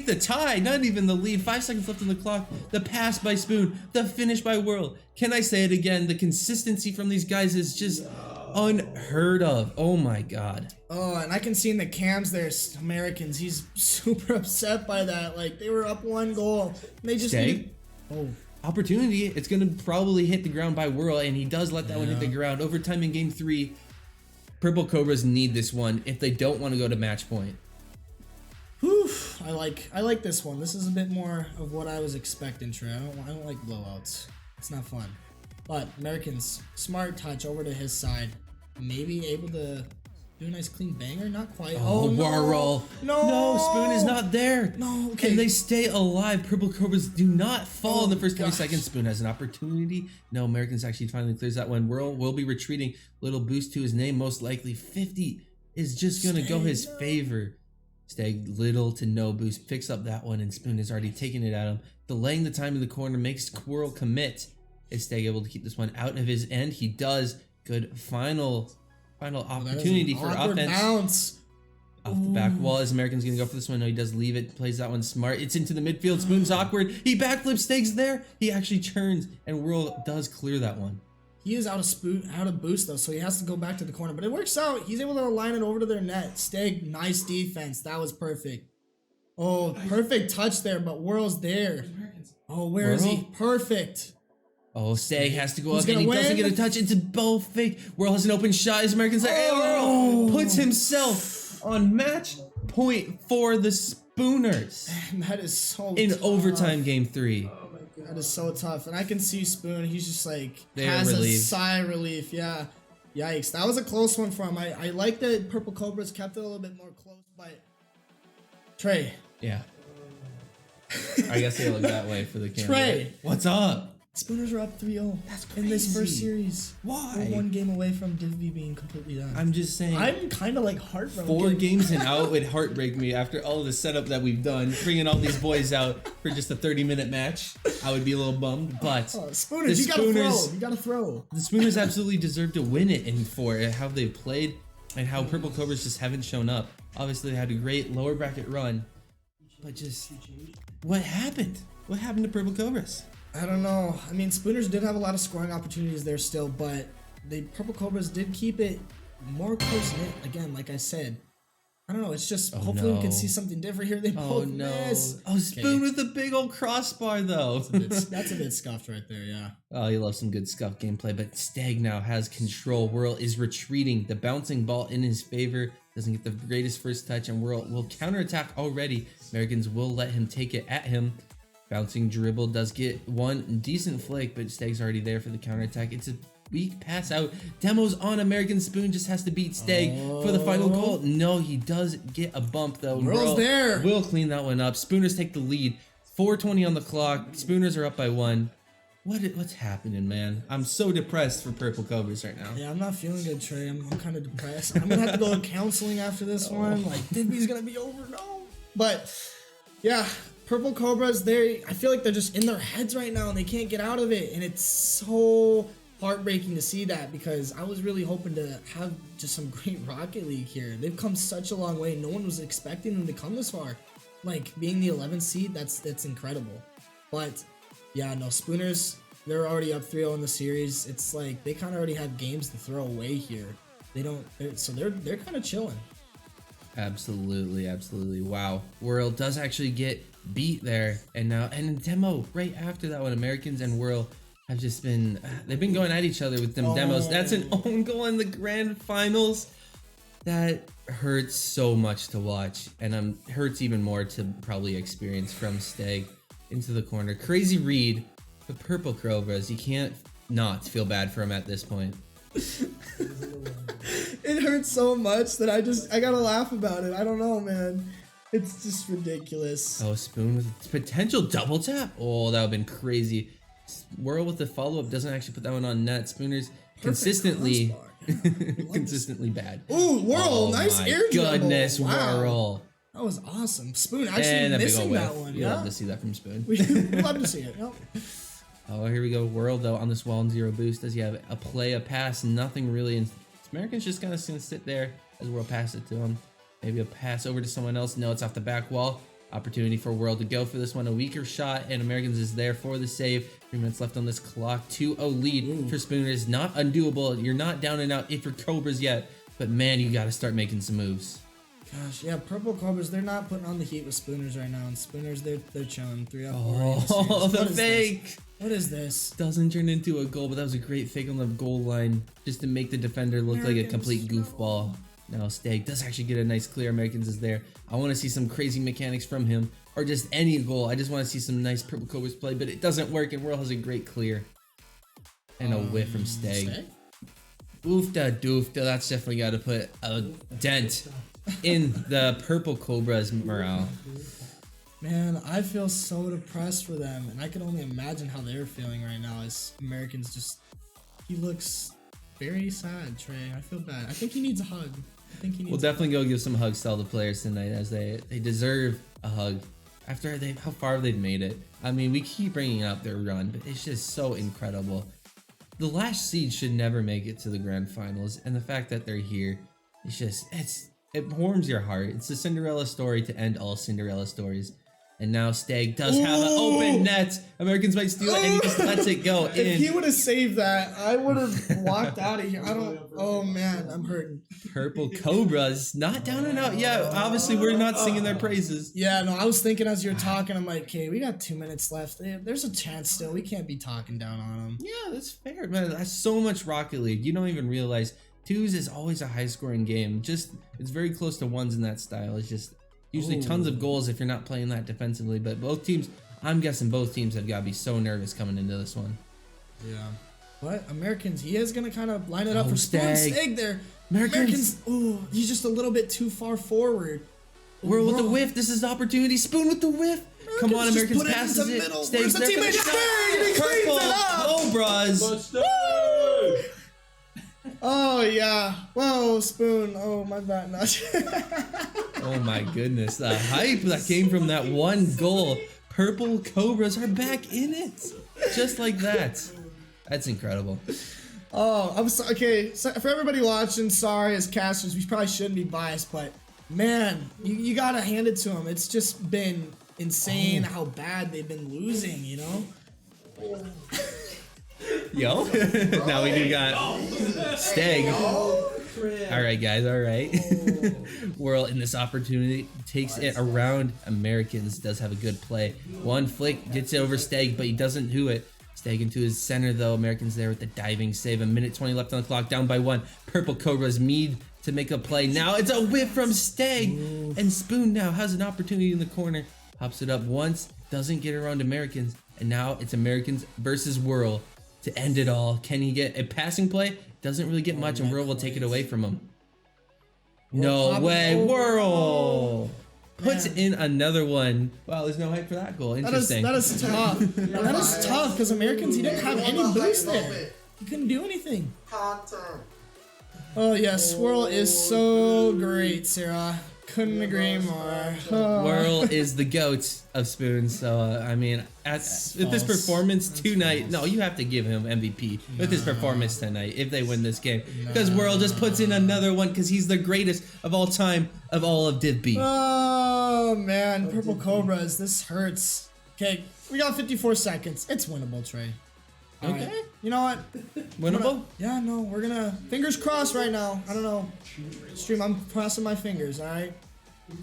the tie, not even the lead. 5 seconds left on the clock. The pass by Spoon, the finish by Whirl. Can I say it again? The consistency from these guys is just unheard of. Oh my god. Oh, and I can see in the cams there, Americans, he's super upset by that. Like, they were up 1 goal. And they just opportunity. It's going to probably hit the ground by Whirl, and he does let that one hit the ground. Overtime in Game 3. Purple Cobras need this one if they don't want to go to match point. Whew, I like this one. This is a bit more of what I was expecting, Trey. I don't like blowouts. It's not fun. But Americans, smart touch over to his side. Maybe able to do a nice clean banger. Not quite. Oh, Whirl. No, Spoon is not there. No, okay. And they stay alive. Purple Cobras do not fall in the first 20 seconds. Spoon has an opportunity. No, Americans actually finally clears that one. Whirl will be retreating. Little boost to his name, most likely. 50 is just going to go his favor. Stegg, little to no boost. Picks up that one, and Spoon is already taking it at him. Delaying the time in the corner makes Whirl commit. Is Stegg able to keep this one out of his end? He does. Good final opportunity for offense. Bounce. Off the back wall. Is American's gonna go for this one? No, he does leave it. Plays that one smart. It's into the midfield. Spoon's awkward. He backflips. Stegg's there. He actually turns, and Whirl does clear that one. He is out of boost though, so he has to go back to the corner. But it works out. He's able to line it over to their net. Stegg, nice defense. That was perfect. Oh, perfect touch there, but Whirl's there. Oh, where is he? Perfect. Oh, Stegg has to go up, and he doesn't get a touch. It's both fake. Whirl has an open shot. Is American's there? Whirl puts himself on match point for the Spooners. Man, that is so in tough. overtime Game 3. That is so tough. And I can see Spoon, he's just like, They're has relieved. a sigh of relief. Yeah. Yikes. That was a close one for him. I like that Purple Cobras kept it a little bit more close, but Trey. Yeah. I guess they look that way for the camera. Trey. What's up? Spooners are up 3-0 in this first series. Why? We're one game away from Div B being completely done. I'm just saying. I'm kind of like heartbroken. 4 games and out would heartbreak me after all the setup that we've done, bringing all these boys out for just a 30-minute match. I would be a little bummed, but Spooners, you gotta throw. You gotta throw. The Spooners absolutely deserve to win it, and for how they've played and how Purple Cobras just haven't shown up. Obviously, they had a great lower bracket run, but just what happened? What happened to Purple Cobras? I don't know. I mean, Spooners did have a lot of scoring opportunities there still, but the Purple Cobras did keep it more close-knit. Again, like I said, I don't know. It's just hopefully we can see something different here. They both miss. Oh, Spoon with a big old crossbar, though. That's a bit scuffed right there, yeah. Oh, you love some good scuff gameplay, but Stegg now has control. Whirl is retreating. The bouncing ball in his favor. Doesn't get the greatest first touch, and Whirl will counterattack already. Americans will let him take it at him. Bouncing dribble does get one decent flake, but Stegg's already there for the counterattack. It's a weak pass out. Demo's on American. Spoon just has to beat Stegg for the final goal. No, he does get a bump though. Whirl's there. Will clean that one up. Spooners take the lead. 4:20 on the clock. Spooners are up by 1. What's happening, man? I'm so depressed for Purple Cobras right now. Yeah, I'm not feeling good, Trey. I'm kind of depressed. I'm gonna have to go to counseling after this one. Like, Div B's gonna be over. No. But yeah. Purple Cobras, I feel like they're just in their heads right now and they can't get out of it. And it's so heartbreaking to see that because I was really hoping to have just some great Rocket League here. They've come such a long way. No one was expecting them to come this far. Like, being the 11th seed, that's incredible. But, yeah, no, Spooners, they're already up 3-0 in the series. It's like they kind of already have games to throw away here. So they're kind of chilling. Absolutely, absolutely. Wow. Whirl does actually get beat there, and Demo right after that one. Americans and Whirl have just been they've been going at each other with them demos. That's an own goal in the grand finals. That hurts so much to watch, and hurts even more to probably experience from Stegg into the corner. Crazy read, the Purple Cobras. You can't not feel bad for him at this point. It hurts so much that I gotta laugh about it. I don't know, man. It's just ridiculous. Oh, Spoon with potential double tap. Oh, that would have been crazy. Whirl with the follow-up doesn't actually put that one on net. Spooners consistently bad. Ooh, Whirl, nice air dribble. Goodness, wow. Whirl. That was awesome. Spoon actually missing that one. You love to see that from Spoon. We love to see it. Yep. Oh, here we go. Whirl, though, on this wall and 0 boost. Does he have a play, a pass? Nothing really. And American's just kind of going to sit there as Whirl passes it to him. Maybe a pass over to someone else. No, it's off the back wall. Opportunity for Whirl to go for this one. A weaker shot, and Americans is there for the save. 3 minutes left on this clock. 2-0 lead for Spooners. Not undoable. You're not down and out if you're Cobras yet. But, man, you got to start making some moves. Gosh, yeah, Purple Cobras, they're not putting on the heat with Spooners right now. And Spooners, they're chilling. 3-4. Oh, the fake. What is this? Doesn't turn into a goal, but that was a great fake on the goal line just to make the defender look like a complete goofball. Now Stegg does actually get a nice clear. Americans is there. I want to see some crazy mechanics from him or just any goal. I just want to see some nice Purple Cobras play, but it doesn't work, and Whirl has a great clear. And a whiff from Stegg. Oofda doofda. That's definitely got to put a dent in the Purple Cobras' morale. Man, I feel so depressed for them, and I can only imagine how they're feeling right now as Americans just... He looks very sad, Trey. I feel bad. I think he needs a hug. We'll definitely go give some hugs to all the players tonight as they deserve a hug after how far they've made it. I mean, we keep bringing up their run, but it's just so incredible. The last seed should never make it to the grand finals, and the fact that they're here, it warms your heart. It's a Cinderella story to end all Cinderella stories. And now Stegg does have an open net. Americans might steal it, and he just lets it go in. If he would have saved that, I would have walked out of here. Oh man, I'm hurting. Purple Cobras, not down and out yet. Obviously, we're not singing their praises. Yeah, no, I was thinking as you're talking, I'm like, okay, we got 2 minutes left. There's a chance still. We can't be talking down on them. Yeah, that's fair, man. That's so much Rocket League. You don't even realize 2s is always a high-scoring game. It's very close to 1s in that style. It's just usually tons of goals if you're not playing that defensively. But both teams I'm guessing both teams have got to be so nervous coming into this one. Yeah. But Americans, he is going to kind of line it up for Stegg. Stegg there. Americans. Oh, he's just a little bit too far forward. Whirl with the whiff. This is the opportunity. Spoon with the whiff. Come on, Americans, put it passes into the it. middle. Stegg's Where's the there for teammate? the shot. Stegg, he cleans Purple it up. Cobras. Oh, yeah. Whoa, Spoon. Oh, my bad. Oh my goodness, the hype that came from that one goal. Purple Cobras are back in it. Just like that. That's incredible. Oh, I'm so, okay. So for everybody watching, sorry, as casters, we probably shouldn't be biased, but man, you gotta hand it to them. It's just been insane how bad they've been losing, you know? Yo, now we got Stegg. All right, guys, all right. Whirl in this opportunity takes it around Americans, does have a good play. One flick gets it over Stegg, but he doesn't do it. Stegg into his center though. Americans there with the diving save. A minute 20 left on the clock, down by 1. Purple Cobras need to make a play. Now it's a whiff from Stegg, and Spoon now has an opportunity in the corner. Pops it up once, doesn't get around Americans, and now it's Americans versus Whirl to end it all. Can he get a passing play? Doesn't really get much, and Whirl will take it away from him. No way, Whirl puts in another one. Wow, there's no hype for that goal. Interesting. That is tough. That is tough because Americans, he didn't have any boost there. He couldn't do anything. Oh yeah, Swirl is so great, Sarah. Couldn't agree more. Whirl is the goat of Spoon, so I mean, with this performance tonight, no, you have to give him MVP with his performance tonight if they win this game, because Whirl just puts in another one because he's the greatest of all time of all of Div B. Oh man, Purple Cobras, this hurts. Okay, we got 54 seconds. It's winnable, Trey. Okay. Right. You know what? Winnable? Yeah, no, we're gonna fingers crossed right now. I don't know. Stream, I'm crossing my fingers, alright?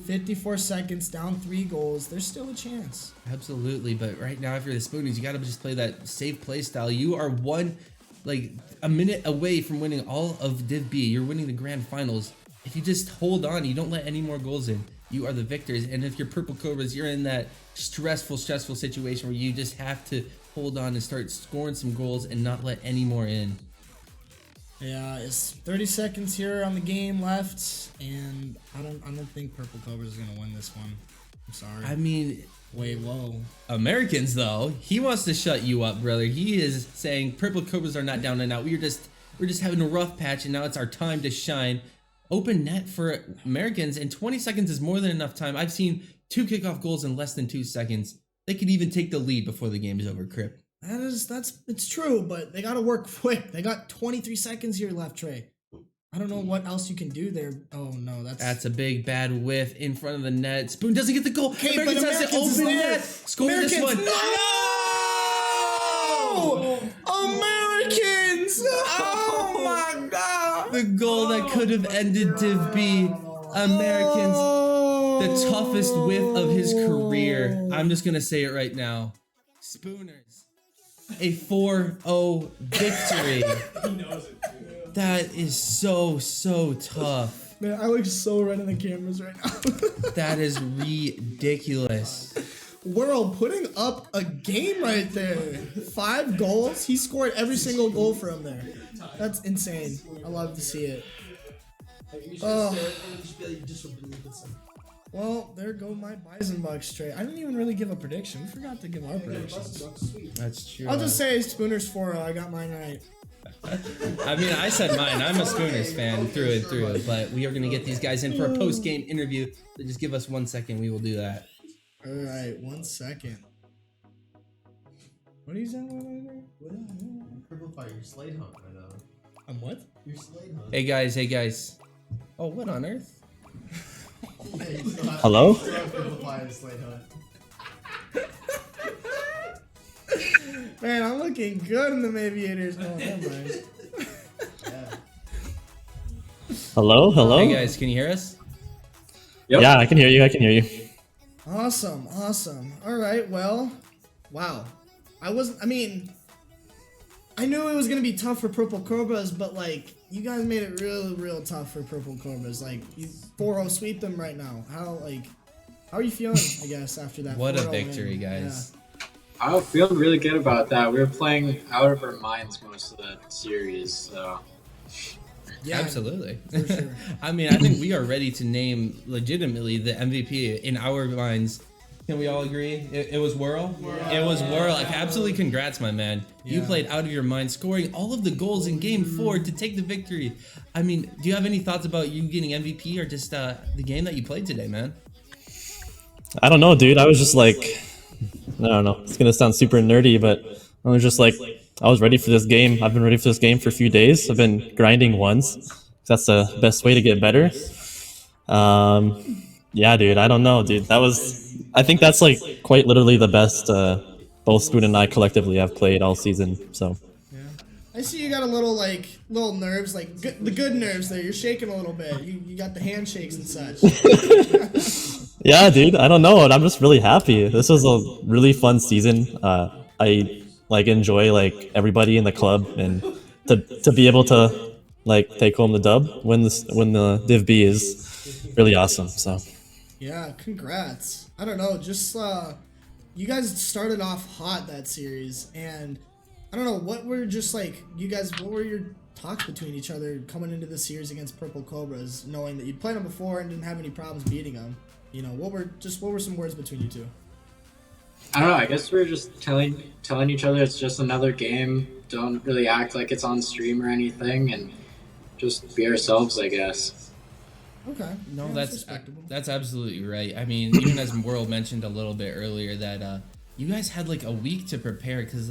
54 seconds, down 3 goals. There's still a chance. Absolutely, but right now, if you're the Spoonies, you gotta just play that safe play style. You are a minute away from winning all of Div B. You're winning the grand finals. If you just hold on, you don't let any more goals in, you are the victors. And if you're Purple Cobras, you're in that stressful situation where you just have to hold on and start scoring some goals and not let any more in. Yeah, it's 30 seconds here on the game left, and I don't think Purple Cobras is gonna win this one. I'm sorry. I mean, wait, whoa. Americans though, he wants to shut you up, brother. He is saying Purple Cobras are not down and out. We're just having a rough patch, and now it's our time to shine. Open net for Americans, and 20 seconds is more than enough time. I've seen 2 kickoff goals in less than 2 seconds. They could even take the lead before the game is over, Crip. It's true, but they gotta work quick. They got 23 seconds here left, Trey. I don't know what else you can do there. Oh no, that's a big bad whiff in front of the net. Spoon doesn't get the goal. Okay, Americans but has to open net. Score this one. No! Americans! Oh my god! The goal that could have ended Div B. Americans, the toughest whiff of his career. I'm just gonna say it right now. Spooners, a 4-0 victory. He knows it too. That is so tough. Man, I look so red in the cameras right now. That is ridiculous. Whirl putting up a game right there. 5 goals. He scored every single goal for him there. That's insane. I love to see it. Well, there go my Bison Bucks straight. I didn't even really give a prediction. We forgot to give our predictions. That's true. I'll just say Spooners 4-0. I got mine right. I mean, I said mine. I'm a Spooners fan through and through, but we are going to get these guys in for a post-game interview. So just give us 1 second. We will do that. All right, 1 second. What are you saying? Purple Fire, your Slade Hunt right now. I'm what? Your Slade Hunt. Hey guys. Oh, what on earth? Hello? Man, I'm looking good in the aviators. Oh, never mind. Hello? Hey guys, can you hear us? Yep. Yeah, I can hear you. Awesome. All right, well, wow. I knew it was going to be tough for Purple Cobras, but like, you guys made it real tough for Purple Cobras. Like, you 4-0 sweep them right now. How are you feeling, I guess, after that? What a victory, guys. I feel really good about that. We were playing out of our minds most of the series, so. Yeah, absolutely. For sure. I mean, I think we are ready to name legitimately the MVP in our minds. Can we all agree? It was Whirl? Yeah. It was Whirl. Like, absolutely congrats, my man. Yeah. You played out of your mind, scoring all of the goals in Game 4 to take the victory. I mean, do you have any thoughts about you getting MVP or just the game that you played today, man? I don't know, dude. I was just like, I don't know. It's going to sound super nerdy, but I was just like, I was ready for this game. I've been ready for this game for a few days. I've been grinding ones. That's the best way to get better. Yeah, dude. I don't know, dude. I think that's like quite literally the best both Spoon and I collectively have played all season. So. Yeah. I see you got a little nerves, like the good nerves there. You're shaking a little bit. You got the handshakes and such. Yeah, dude. I don't know. I'm just really happy. This was a really fun season. I enjoy everybody in the club, and to be able to take home the dub when the Div B is really awesome. So. Yeah, congrats. I don't know, just you guys started off hot that series, and I don't know, what were your talks between each other coming into the series against Purple Cobras, knowing that you'd played them before and didn't have any problems beating them? You know, what were some words between you two? I don't know, I guess we're just telling each other it's just another game. Don't really act like it's on stream or anything, and just be ourselves, I guess. Okay. No, yeah, that's absolutely right. I mean, even as Whirl mentioned a little bit earlier, that you guys had a week to prepare because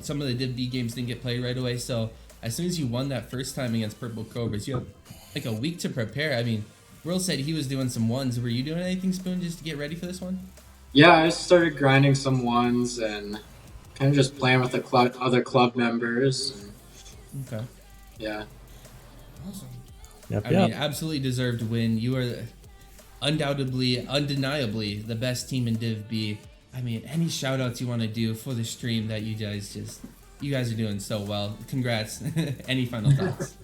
some of the Div B games didn't get played right away. So as soon as you won that first time against Purple Cobras, you had a week to prepare. I mean, Whirl said he was doing some ones. Were you doing anything, Spoon, just to get ready for this one? Yeah, I started grinding some ones and kind of just playing with the other club members. Okay. Yeah. Awesome. I mean, absolutely deserved win. You are undoubtedly, undeniably the best team in Div B. I mean, any shout outs you want to do for the stream that you guys are doing so well. Congrats. Any final thoughts?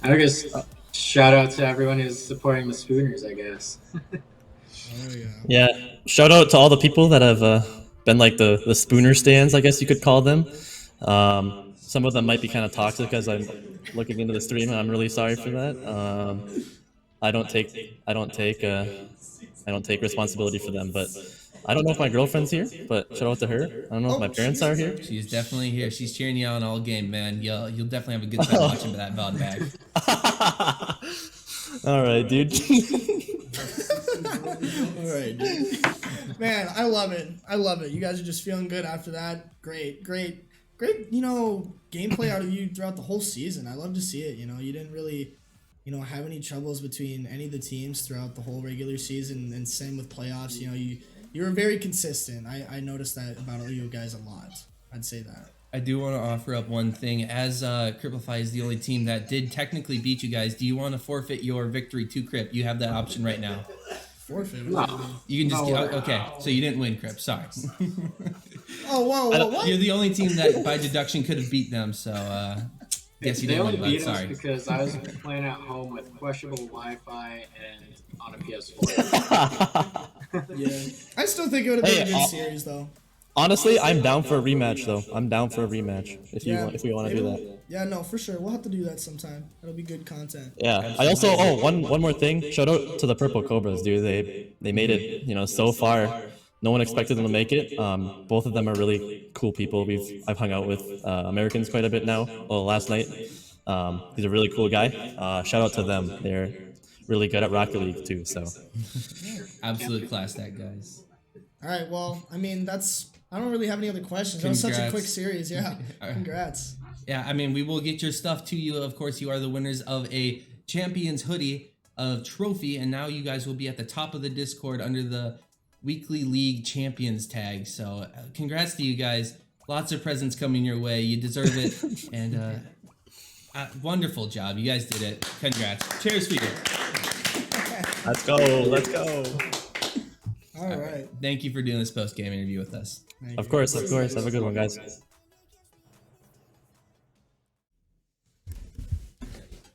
I guess shout out to everyone who's supporting the Spooners, I guess. Oh, yeah. Yeah. Shout out to all the people that have been the Spooner stands, I guess you could call them. Some of them might be kind of toxic as I'm looking into the stream, and I'm really sorry for that. I don't take responsibility for them, but I don't know if my girlfriend's here, but shout out to her. I don't know if my parents are here. She's definitely here. She's cheering you on all game, man. You'll definitely have a good time watching that VOD bag. All right, dude. All right, dude. Man, I love it. You guys are just feeling good after that. Great, gameplay out of you throughout the whole season. I love to see it. You didn't really, have any troubles between any of the teams throughout the whole regular season, and same with playoffs. You were very consistent. I noticed that about you guys a lot. I'd say that. I do want to offer up one thing. As Cripplify is the only team that did technically beat you guys, do you want to forfeit your victory to Crip? You have that option right now. Forfeit? You can just okay, so you didn't win, Crip. Sorry. Oh, whoa, what? You're the only team that by deduction could have beat them, so guess you didn't win. They only beat sorry. us because I was playing at home with questionable Wi-Fi and on a PS4. Yeah. I still think it would have been a good series, though. Honestly, I'm down for a rematch, though. I'm down for a rematch if we want to do that. Yeah, no, for sure. We'll have to do that sometime. That'll be good content. Yeah. I also one more thing. Shout out to the Purple Cobras, dude. They made it, so far. No one expected them to make it. Both of them are really cool people. I've hung out with Americans quite a bit now. Well, last night. He's a really cool guy. Shout out to them. They're really good at Rocket League too. So. Absolute class, that guys. All right. Well, I mean, I don't really have any other questions. That was such a quick series. Yeah. Congrats. Yeah, I mean, we will get your stuff to you. Of course, you are the winners of a Champions hoodie, a trophy, and now you guys will be at the top of the Discord under the Weekly League Champions tag. So congrats to you guys. Lots of presents coming your way. You deserve it. And wonderful job. You guys did it. Congrats. Cheers for you. Let's go. All right. Thank you for doing this post-game interview with us. Of course. Have a good one, guys.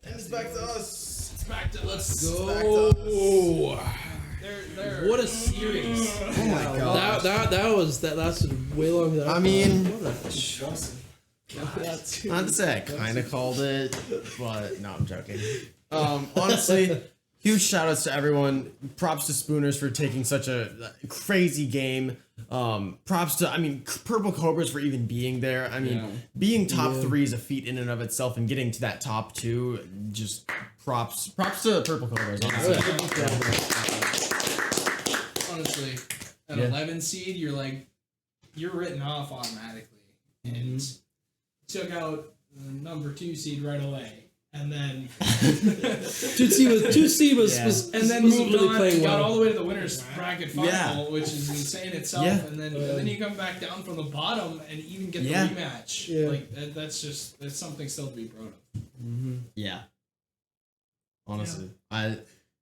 And it's back to us. It's back to us. Go. What a series! Oh my god. That lasted way longer than I mean, That's I'd say I kind of called it, but no, I'm joking. Honestly, huge shout outs to everyone. Props to Spooners for taking such a crazy game. Props to, Purple Cobras for even being there. Being top 3 is a feat in and of itself, and getting to that top 2, just props to Purple Cobras. Honestly, an 11 seed, you're written off automatically, and took out the number 2 seed right away, and then 2C was and then was moved really on playing and got well. all the way to the winners bracket final, which is insane itself. Yeah. And then you come back down from the bottom and even get the rematch. Yeah. That's something still to be proud of. Yeah. Honestly,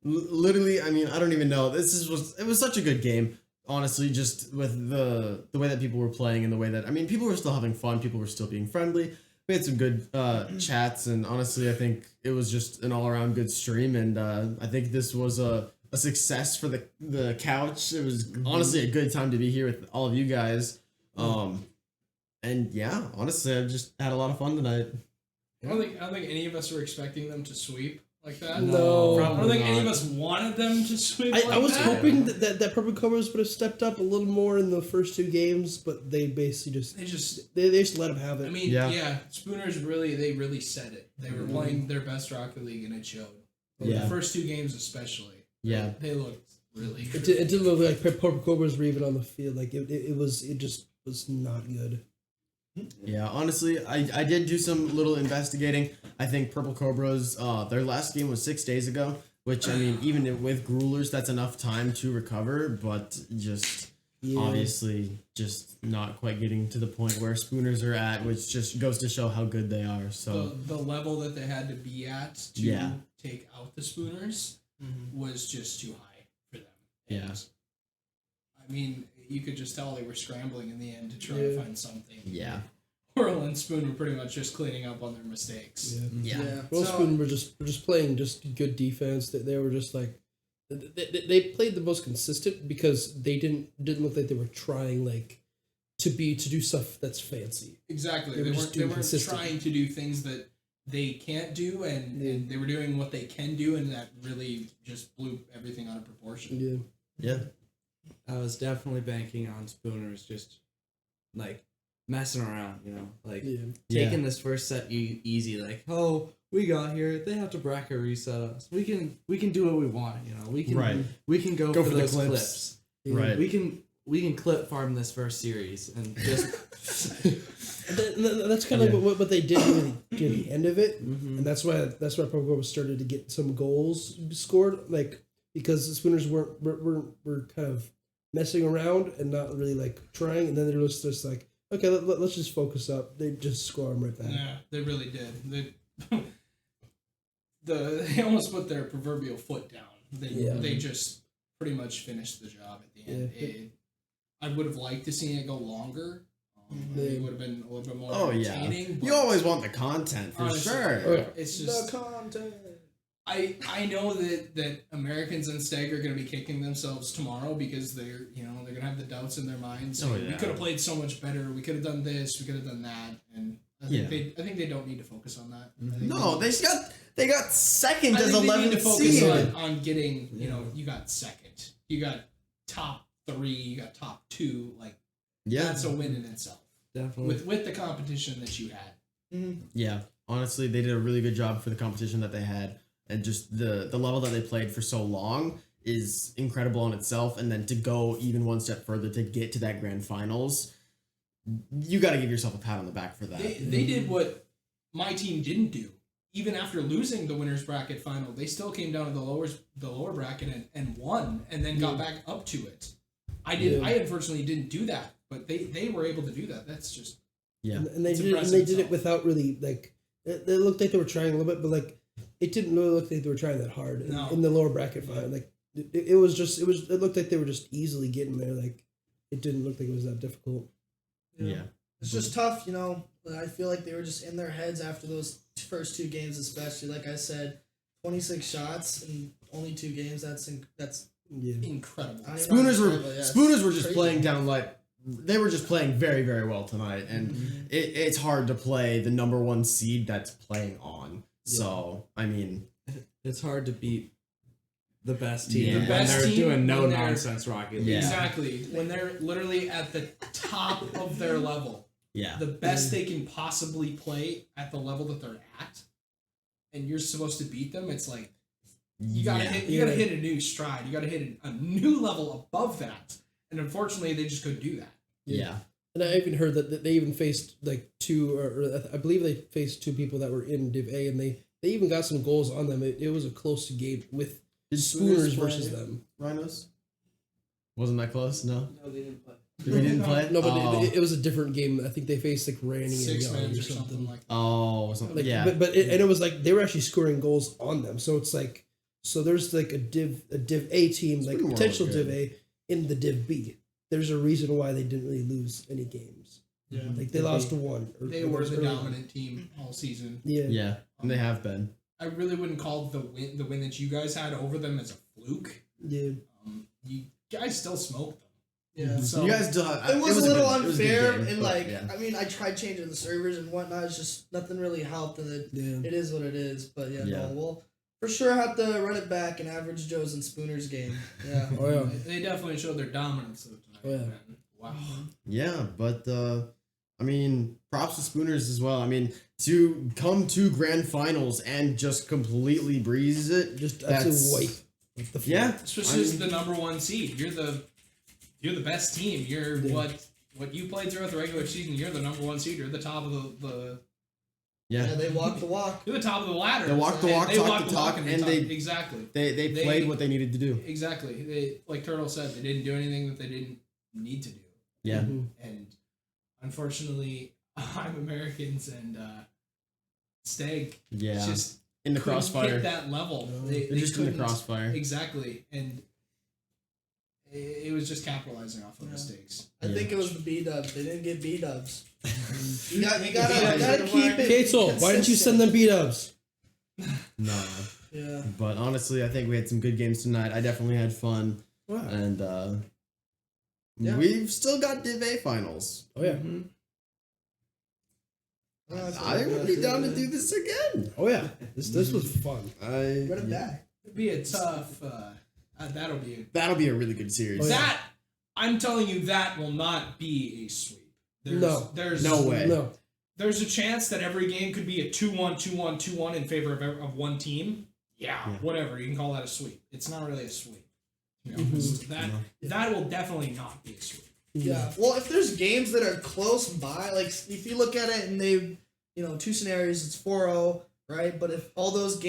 literally, I don't even know. It was such a good game. Honestly, just with the way that people were playing and the way that people were still having fun. People were still being friendly. We had some good chats, and honestly, I think it was just an all around good stream. And I think this was a success for the couch. It was honestly a good time to be here with all of you guys. And yeah, honestly, I've just had a lot of fun tonight. I don't think any of us were expecting them to sweep like that. No, I don't think any of us wanted them to sweep. I was hoping that Purple Cobras would have stepped up a little more in the first 2 games, but they basically just let them have it. Spooners really said it. They were playing their best Rocket League, and it showed. Yeah. The first 2 games especially. Yeah, they looked really good. It didn't look like Purple Cobras were even on the field. Like it just was not good. Yeah, honestly, I did do some little investigating. I think Purple Cobras, their last game was 6 days ago, which, even with Gruelers, that's enough time to recover, but just obviously just not quite getting to the point where Spooners are at, which just goes to show how good they are. So the level that they had to be at to take out the Spooners was just too high for them. And, you could just tell they were scrambling in the end to try to find something. Yeah. Whirl and Spoon were pretty much just cleaning up on their mistakes. Whirl Spoon were just playing just good defense. They were just like they played the most consistent because they didn't look like they were trying to do stuff that's fancy. Exactly. They weren't trying to do things that they can't do, and they were doing what they can do, and that really just blew everything out of proportion. Yeah. I was definitely banking on Spooners just messing around, taking this first set easy. We got here. They have to bracket reset us. We can do what we want. We can go for those the clips. Right. We can clip farm this first series and just. That's kind of what they did near the end of it, and that's why Purple Cobras started to get some goals scored, because the Spooners were kind of messing around and not really trying, and then they're just like, okay, let's just focus up. They just score them right back. Yeah, they really did. They almost put their proverbial foot down. They just pretty much finished the job at the end. I would have liked to see it go longer. It would have been a little bit more entertaining. You always want the content for sure. It's just the content. I know that Americans and Stegg are going to be kicking themselves tomorrow because they're going to have the doubts in their minds. We could have played so much better. We could have done this. We could have done that. And I think they don't need to focus on that. No, they got second as 11th seed. They need to focus on getting you got second. You got top 3. You got top 2. That's a win in itself. Definitely with the competition that you had. Yeah, honestly, they did a really good job for the competition that they had. And just the level that they played for so long is incredible in itself. And then to go even one step further to get to that grand finals, you got to give yourself a pat on the back for that. They did what my team didn't do. Even after losing the winners bracket final, they still came down to the lower bracket and won, and then got back up to it. I unfortunately didn't do that, but they were able to do that. That's just and they did it without really it looked like they were trying a little bit, but it didn't really look like they were trying that hard in the lower bracket final. It looked like they were just easily getting there. It didn't look like it was that difficult. Yeah. It's just tough, I feel like they were just in their heads after those first 2 games, especially. Like I said, 26 shots in only 2 games. That's incredible. Spooners were just playing down like they were just playing very, very well tonight, and it's hard to play the number 1 seed that's playing on. So I mean, it's hard to beat the best team. Yeah. The best they're team doing no when they're- nonsense Rocket League. Yeah. Exactly. When they're literally at the top of their level. yeah, The best they can possibly play at the level that they're at. And you're supposed to beat them. It's like you gotta hit a new stride. You gotta hit a new level above that. And unfortunately they just couldn't do that. yeah. And I even heard that they even faced like 2, or I believe they faced 2 people that were in Div A, and they even got some goals on them. It was a close game with Spooners versus them. Rhinos? Wasn't that close? No. No, they didn't play. They didn't play. No, but it was a different game. I think they faced like Ranny and 6 Young minutes or or something like that. Oh, something. Like, yeah. but it was like they were actually scoring goals on them. So it's like there's like a Div A team, like Spoon potential World Div good. A in the Div B. There's a reason why they didn't really lose any games. Yeah. Like they lost 1. They were the dominant team all season. Yeah. Yeah, and they have been. I really wouldn't call the win that you guys had over them as a fluke. Yeah. You guys still smoked them. Yeah. So You guys still have, It was a little good- it was a good unfair, game, and but, like, yeah. I mean, I tried changing the servers and whatnot. It's just nothing really helped, and it is what it is. But yeah, Yeah. no, we'll for sure have to run it back and average Joe's and Spooners game. Yeah. Oh yeah. they definitely showed their dominance though tonight. Oh, yeah. Man. Wow. Yeah, but I mean, props to Spooners as well. I mean, to come to grand finals and just completely breeze it, Just that's absolutely wipe. The floor. yeah. Especially as the number 1 seed. You're the best team. You're what you played throughout the regular season. You're the number 1 seed. You're the top of the Yeah. Yeah, they walk the walk. you're the top of the ladder. They walk the walk, They talk walk the the talk, walk, and they exactly. they played what they needed to do. Exactly. They, like Turtle said, they didn't do anything that they didn't need to do. Yeah. And unfortunately, I'm Americans and Stegg Yeah. just In the couldn't crossfire. hit that level. They just in the couldn't- crossfire. Exactly, and it was just capitalizing off of mistakes. I Yeah. think it was the B dubs. They didn't get B dubs. you gotta keep it. Kato, why didn't you send them beat-ups? No. Yeah. But honestly, I think we had some good games tonight. I definitely had fun. Wow. And Yeah. we've still got Div A finals. Oh yeah. I would be down to do this again. Oh yeah. This was fun. Run it back. It'd be a tough. That'll That'll be a really good series. that. I'm telling you, that will not be a sweep. There's No way. No. There's a chance that every game could be a 2-1, 2-1, 2-1 in favor of one team. Yeah, whatever. You can call that a sweep. It's not really a sweep. You know, that will definitely not be a sweep. Yeah. Well, if there's games that are close by, like if you look at it and they, 2 scenarios, it's 4-0, right? But if all those 4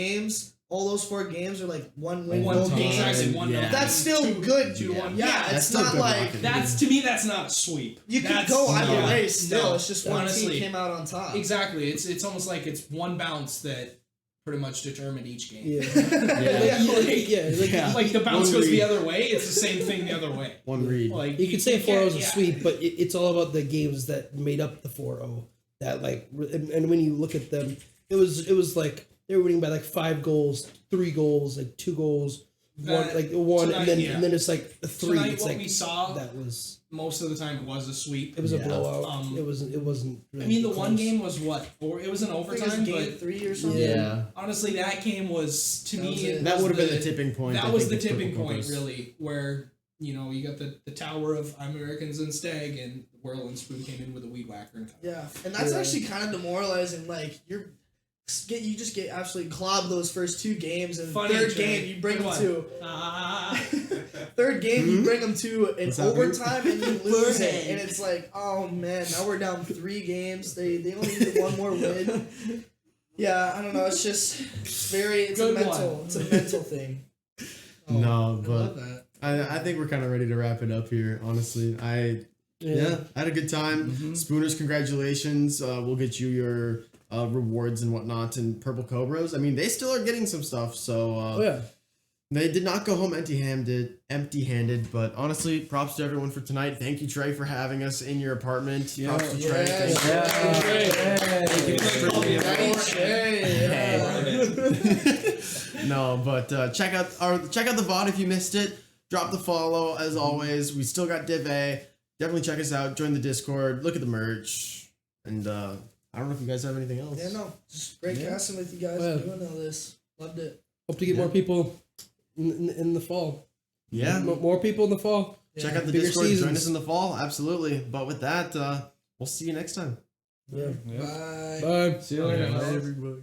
games are like 1 win, no games, exactly, 1-0. that's still good. 2-1. Yeah, it's not like that's to me. That's not a sweep. You could go either way. Still, it's just one team came out on top. Exactly. It's almost like it's one bounce that pretty much determined each game. Yeah. Like the bounce goes the other way. It's the same thing the other way. One read. Like you could say 4-0 is a sweep, but it's all about the games that made up the 4-0. That and when you look at them, it was like they were winning by like 5 goals, 3 goals, like 2 goals, one, tonight, and then it's like a 3. Tonight, it's what like we saw that was most of the time was a sweep. It was a blowout. It wasn't. Really I mean, the close. one game was what? Or it was an overtime. Game but 3 or something. Yeah. Honestly, that game was to me. That would have been the tipping point. That I was the think, tipping with point, Cobras. really, where you got the tower of Americans and Stegg, and Whirl and Spoon came in with a weed whacker. And Yeah, and that's actually kind of demoralizing. Like you just get absolutely clobbed those first 2 games, and third game you bring them to. Third game you bring them to an overtime and you lose it, and it's like, oh man, now we're down 3 games. They only need 1 more win. Yeah, I don't know. It's just it's a mental thing. No, I but love that. I think we're kind of ready to wrap it up here. Honestly, I had a good time. Spooners, congratulations. We'll get you your rewards and whatnot. And Purple Cobras, I mean, they still are getting some stuff. So they did not go home empty-handed. But honestly, props to everyone for tonight. Thank you, Trey, for having us in your apartment. Props to Trey. Thank you. No, but check out the VOD if you missed it. Drop the follow as always. We still got Div A. Definitely check us out. Join the Discord. Look at the merch. And I don't know if you guys have anything else. Yeah, no. Just great casting with you guys doing all this. Loved it. Hope to get more people in the fall. Yeah. More people in the fall. Check out the Bigger Discord. seasons. Join us in the fall. Absolutely. But with that, we'll see you next time. Yeah. Bye. Bye. See you later. Bye, everybody.